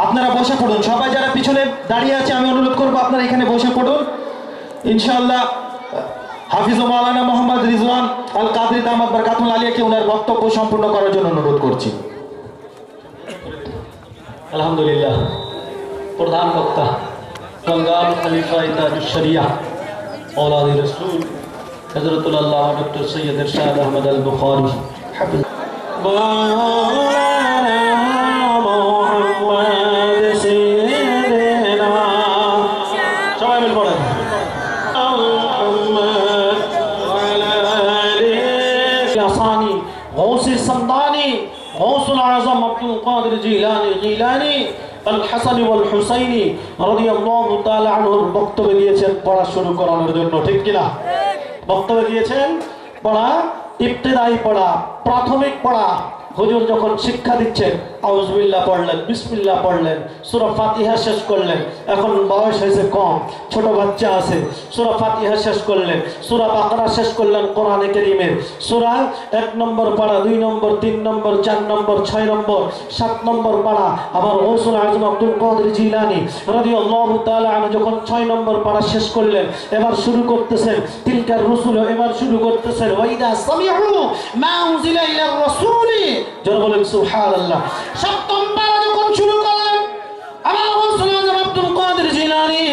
আপনারা বসে পড়ুন। সবাই যারা পিছনে দাঁড়িয়ে আছে আমি অনুরোধ করবো আপনারা এখানে বসে পড়ুন ইনশাআল্লাহ। হাফিজ মাওলানা মোহাম্মদ রিজওয়ান আল কাদরি দামাত বরকাতুল আলিয়াকে ওনার বক্তব্য সম্পূর্ণ করার জন্য অনুরোধ করছি। আলহামদুলিল্লাহ। প্রধান বক্তা গঙ্গাল খলিফা ইতাজুশ শরিয়া औलाद रसूल हज़रतुल्लाह डॉक्टर सैयद इरशाद अहमद अल बुखारी हाफिज़। मोहम्मद सैयदना सबाई मिल पड़े मोहम्मद वाला आसानी गौसे समदानी गौसुल आज़म अब्दुल कादिर जिलानी আল হাসানি ওয়াল হুসাইনি রাদিয়াল্লাহু তাআলা আনহুর বক্তব্য দিয়েছেন পড়া শুরু করানোর জন্য, ঠিক কিনা? বক্তব্য দিয়েছেন পড়া, ইবতিদাই পড়া, প্রাথমিক পড়া। হুজুর যখন শিক্ষা দিচ্ছেন আউযুবিল্লাহ পড়লেন, বিসমিল্লাহ পড়লেন, সূরা ফাতিহা শেষ করলেন। এখন বয়স হয়েছে কম, ছোট বাচ্চা আছে, সূরা ফাতিহা শেষ করলেন, সূরা বাকারা শেষ করলেন। কোরআনে কারীমের সূরা 1 নম্বর পারা, 2 নম্বর, 3 নম্বর, 4 নম্বর, 6 নম্বর, 7 নম্বর পারা। আবার গৌসুল আযম আব্দুল কাদের জিলানী রাদিয়াল্লাহু তাআলা আনহু যখন 6 নম্বর পারা শেষ করলেন, এবার শুরু করতেছেন তিলকার রাসূল, এবার শুরু করতেছেন ওয়াইদা সামিউ মা উনজিলা ইলার রাসূলি। যারা বলেন সুবহানাল্লাহ। সপ্তম পারা যখন শুরু করলেন আমার রাসূল আব্দুল কাদের জিলানী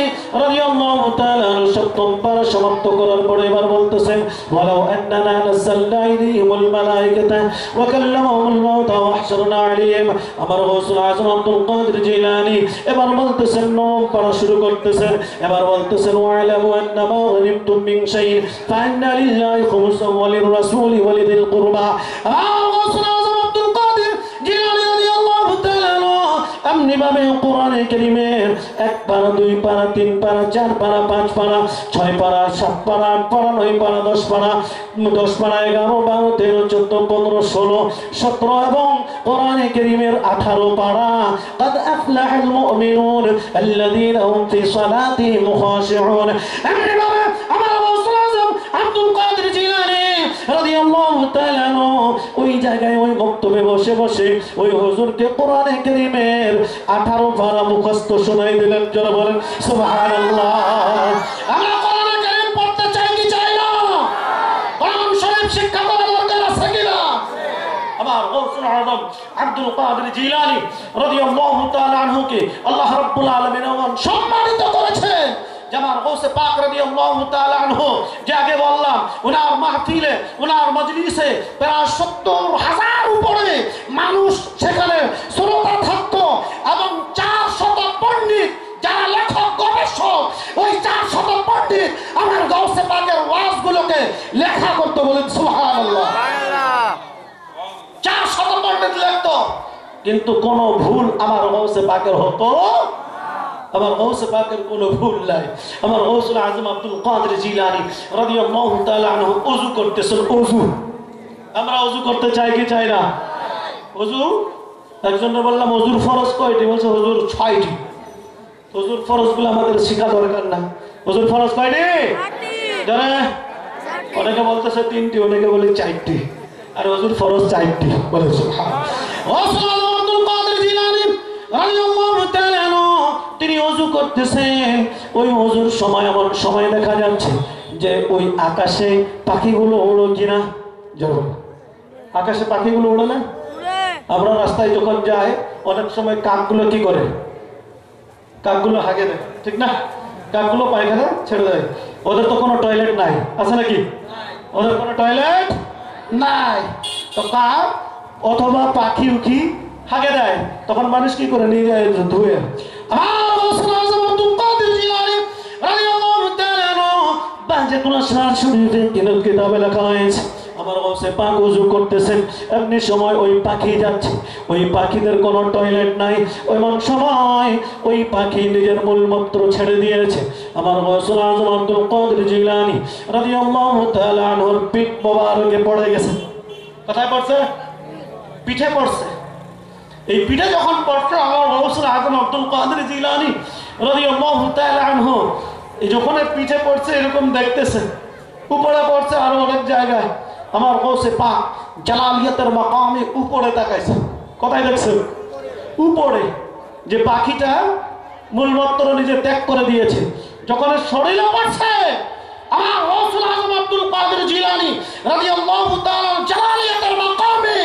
রাদিয়াল্লাহু তাআলা আনহু সপ্তম পারা সমাপ্ত করার পরে এবার বলতেছেন ওয়ালাউ আন্নানা নাযালনা ইলাইহিমুল মালাইকাতা ওয়া কাল্লামাহুমুল মাউতা ওয়া হাশরনা আলাইহিম। আমার গৌসুল আযম আব্দুল কাদের জিলানী এবার বলতেছেন নবম পারা শুরু করতেছেন, এবার বলতেছেন ওয়ালামু আন্না মা গানিমতুম মিন শাইইন ফাইন্না লিল্লাহি খুমুসাহু ওয়া লির-রাসূলি ওয়া লিযিল কুরবা। আমার গৌসুল আযম আব্দুল কাদের জিলানী রাদিয়াল্লাহু তাআলা এমনি ভাবে কোরআনে কারীমের 1 পারা 2 পারা 3 পারা 4 পারা 5 পারা 6 পারা 7 পারা 8 পারা 9 পারা 10 পারা 11 12 13 14 15 16 17 এবং কোরআনে কারীমের 18 পারা قد أفلح المؤمنون الذين هم في صلاتهم خاشعون। এমনি ভাবে আমার গৌসুল আযম আব্দুল কাদের জিলানী রাদিয়াল্লাহু তাআলা ওই জায়গায় ওই বক্তব্যে বসে বসে ওই হুজুরকে কোরআনে কারীমের 18 পারা মুখস্থ শোনাই দিলেন। যারা বলেন সুবহানাল্লাহ। আমরা কোরআনে কারীম পড়তে চাই কি চাই না? কোরআন শরীফ শিক্ষা করা দরকার আছে কি না? আমার গৌসুল আযম আব্দুল কাদের জিলানী রাদিয়াল্লাহু তাআলা আনহুকে আল্লাহ রাব্বুল আলামিন সম্মানিত করেছেন। আমার গৌসে পাক রাদিয়াল্লাহু তাআলা আনহু যে আগে বললাম ওনার মাহফিলে ওনার মজলিসে প্রায় 70,000 উপরে মানুষ সেখানে শ্রোতা থাকতো এবং 400 পণ্ডিত যারা লেখক গবেষক ওই 400 পণ্ডিত আমার গৌসে পাকের ওয়াজগুলোকে লেখা করতে বলেন সুবহানাল্লাহ। 400 পণ্ডিত লিখতো কিন্তু কোনো ভুল আমার গৌসে পাকের হতো। আমার গৌসে পাকের কোনো ভুল নাই। আমার গৌসুল আযম আব্দুল কাদের জিলানী রাদিয়াল্লাহু তাআলা আনহু ওযু করতেছেন। ওযু আমরা ওযু করতে চাই কি চাই না? ওযু একজনকে বললাম ওযুর ফরজ কয়টি? বলছে হুজুর 6টি। ওযুর ফরজগুলো আমাদের শেখা দরকার না। ওযুর ফরজ কয়টি? 4টি। অনেকে বলতেছে 3টি, অনেকে বলে 4টি, আর ওযুর ফরজ 4টি। বলে সুবহানাল্লাহ। গৌসুল আযম আব্দুল কাদের জিলানী রাদিয়াল্লাহু তাআলা তিনি ওযু করতেছেন। ওই ওযুর সময় এমন সময় দেখা যাচ্ছে যে ওই আকাশে পাখিগুলো ওড়ো কিনা? জরুর আকাশে পাখিগুলো ওড়ে না? আমরা রাস্তায় যখন যাই অনেক সময় কাকগুলো কি করে? কাকগুলো হাগে দেয়, ঠিক না? কাকগুলো পায়খানা ছেড়ে দেয়। ওদের তো কোনো টয়লেট নাই, আছে নাকি? ওদের কোনো টয়লেট নাই। তো কাক অথবা পাখি উখি হাগে দেয়, তখন মানুষ কি করে? নিয়ে যায় ধুয়ে। আমার গৌসুল আযম আব্দুল কাদের জিলানী রাদিয়াল্লাহু তাআলা বাজে কোন শার শরীফে কিনো কিতাবে লেখা হয়েছে আমার গৌসে পাক ওযু করতেছেন, এমনি সময় ওই পাখি যাচ্ছে। ওই পাখিদের কোনো টয়লেট নাই, ওইমন সময় ওই পাখি নিজের মূলমূত্র ছেড়ে দিয়েছে। আমার গৌসুল আযম আব্দুল কাদের জিলানী রাদিয়াল্লাহু তাআলা আনহুর পিঠ মোবারকে পড়ে গেছে। কোথায় পড়ছে? পিঠে পড়ছে। এই পিঠে যখন পড়ছে আমার গৌসুল আযম আব্দুল কাদের জিলানী রাদিয়াল্লাহু তাআলা আনহু যখন পিঠে পড়ছে এরকম দেখতেছে, উপরে পড়ছে আরো অনেক জায়গায়। আমার গৌসে পাক জালালিয়াতের মাকামে উপরে তাকাইছে। কোথায় দেখছেন? উপরে। যে পাখিটা মূলমন্ত্র নিজে ত্যাগ করে দিয়েছে, যখন শরীরে পড়ছে আমার গৌসুল আযম আব্দুল কাদের জিলানী রাদিয়াল্লাহু তাআলা জালালিয়াতের মাকামে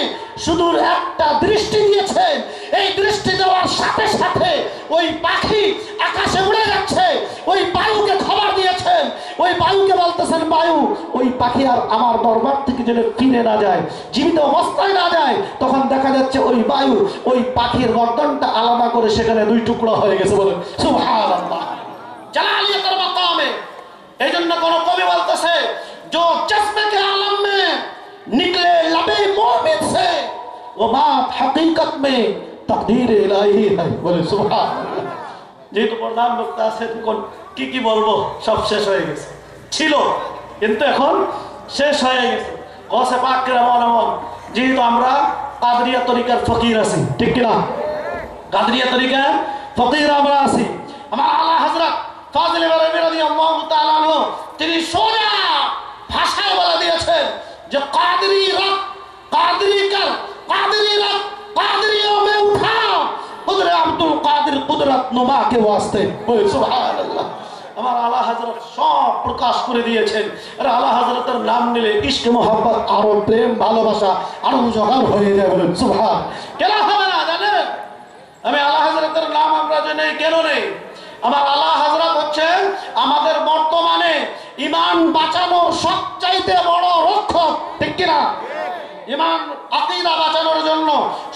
শুধুর একটা দৃষ্টি দিয়েছেন। এই দৃষ্টি দেওয়ার সাথে সাথে ওই পাখি আকাশে উড়ে যাচ্ছে। ওই বায়ুকে খবর দিয়েছেন, ওই বায়ুকে বলতেছেন বায়ু ওই পাখি আর আমার দরবার থেকে যেন ফিরে না যায়, জীবিত অবস্থায় না যায়। তখন দেখা যাচ্ছে ওই বায়ু ওই পাখির গর্দনটা আলাদা করে সেখানে 2 টুকরা হয়ে গেছে। বলে সুবহানাল্লাহ। জালালিয়াতের মাকামে এই জন্য কোন কবি বলতেছে जो चश्मे के आलम में निकले लबे मोमिन से वो बात हकीकत में तकदीर इलाही है। बोले सुभान अल्लाह। যেহেতু প্রধান বক্তা আছে তখন কি বলবো, সব শেষ হয়ে গেছে। ছিল কিন্তু এখন শেষ হয়ে গেছে। গৌসে পাক কেরামান যেহেতু আমরা কাদরিয়া তরিকার ফকির আছি, ঠিক কিনা? কাদরিয়া তরিকার ফকির আমরা আছি। আমার আলা হযরত ফাজিল বরেলভী রাদিয়াল্লাহু তাআলা আনহু তিনি সোজা ভাষায় বলে দিয়েছেন যে কাদরি রাত কাদরি কর কাদরি রাত কাদরিयों में उठाओ कुदरत अब्दुल कादिर कुदरत नुमा के वास्ते। बोले सुभान अल्लाह। আমার আলা হযরত সব প্রকাশ করে দিয়েছেন। আর আলা হযরতের নাম নিলে ইশক মোহাম্মত আরো প্রেম ভালোবাসা আরো জোগাড় হয়ে যায়। বলেন সুবহান। কেন হবে না জানেন? আমি আলা হযরতের নাম আমরা জানি কেন নেই? আমার আলা হযরত হচ্ছেন আমাদের বর্তমানে ইমান বাঁচানোর সবচাইতে বড় রক্ষক, ঠিক কিনা? ইমান আকীদা বাঁচানোর জন্য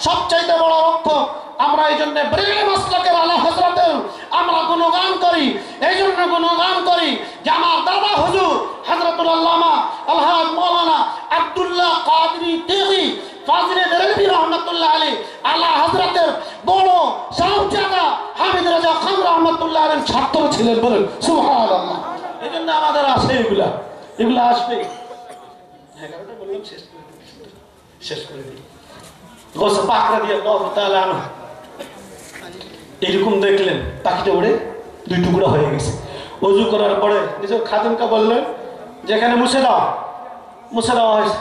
সবচাইতে বড় রক্ষক। আমরা এই জন্য ব্রেলি মাসলাকের আলা হযরতের আমরা গুণগান করি, এই জন্য গুণগান করি যে আমার দাদা হুজুর হযরতুল আল্লামা আলহাজ মাওলানা আব্দুল্লাহ কাদরি তিগি ফাজিলে দেরবি রহমাতুল্লাহ আলাইহি আলা হযরতের বড় শাহজাদা হামিদ রাজা খান রহমাতুল্লাহ আলাইহির ছাত্র ছিলেন। বলেন সুবহানাল্লাহ। এই জন্য আমাদের আসে এগুলা আসবে। 11টা বললাম শেষ করে দিই। গোস পাকড়া দিয়ে আল্লাহ তাআলা আনহু এরকম দেখলেন পাখিটা উড়ে 2 টুকরা হয়ে গেছে। ওযু করার পরে নিজের খাদিমকে বললেন যেখানে মুছে দেওয়া হয়েছে।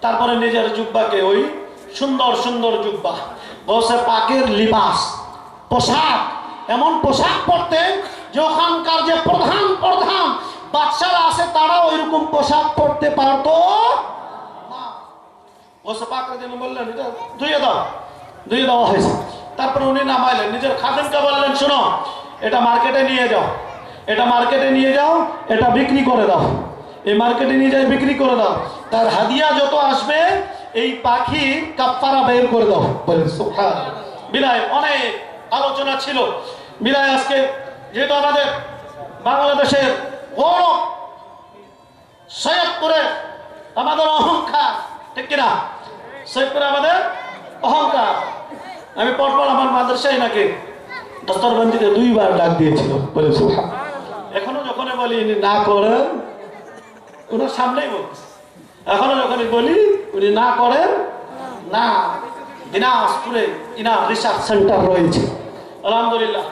তারপরে নিজের জুব্বাকে, ওই সুন্দর সুন্দর জুব্বা, গোসে পাকের লিবাস, পোশাক, এমন পোশাক পরতেন যে ওখানকার যে প্রধান বাদশারা আছে তারা ওইরকম পোশাক পরতে পারতো না। গোসে পাকড়া দিয়ে বললেন এটা ধুয়ে দেওয়া হয়েছে। তারপরে উনি নামাইলেন, নিজের খাদিমকে বললেন শোনো এটা মার্কেটে নিয়ে যাও, এটা বিক্রি করে দাও, এই মার্কেটে নিয়ে যাই বিক্রি করে দাও, তার হাদিয়া যত আসবে এই পাখি কাফারা বের করে দাও। বলেন সুবহানাল্লাহ। বিদায় অনেক আলোচনা ছিল, বিদায় আজকে যেহেতু আমাদের বাংলাদেশের গৌরব সৈয়দপুরে আমাদের অহংকার, ঠিক কিনা? সৈয়দপুরে আমাদের অহংকার। আমি পরপর আমার মাদ্রাসায় নাকি দস্তরবন্দিতে 2 বার ডাক দিয়েছিল। বলে সুবহানাল্লাহ। এখনো যখন বলি না করেন, ওনার সামনেই বলছে, এখনো যখন বলি উনি না করেন না। দিনাজপুরে ইনার রিসার্চ সেন্টার রয়েছে আলহামদুলিল্লাহ।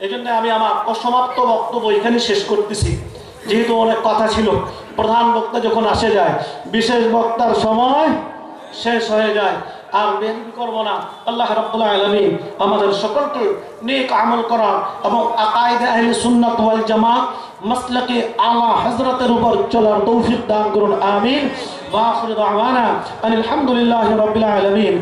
এই জন্য আমি আমার অসমাপ্ত বক্তব্য এখানে শেষ করতেছি, যেহেতু অনেক কথা ছিল। প্রধান বক্তা যখন আসে যায়, বিশেষ বক্তার সময় শেষ হয়ে যায়, আর বেনবি করব না। আল্লাহ রাব্বুল আলামিন আমাদের সকলকে নেক আমল করার এবং আকায়েদে আহলে সুন্নাত ওয়াল জামাত মাসলাকে আলা হযরতের উপর চলার তৌফিক দান করুন। আমিন। ওয়া আখিরু দাওয়ানা আলহামদুলিল্লাহি রাব্বিল আলামিন।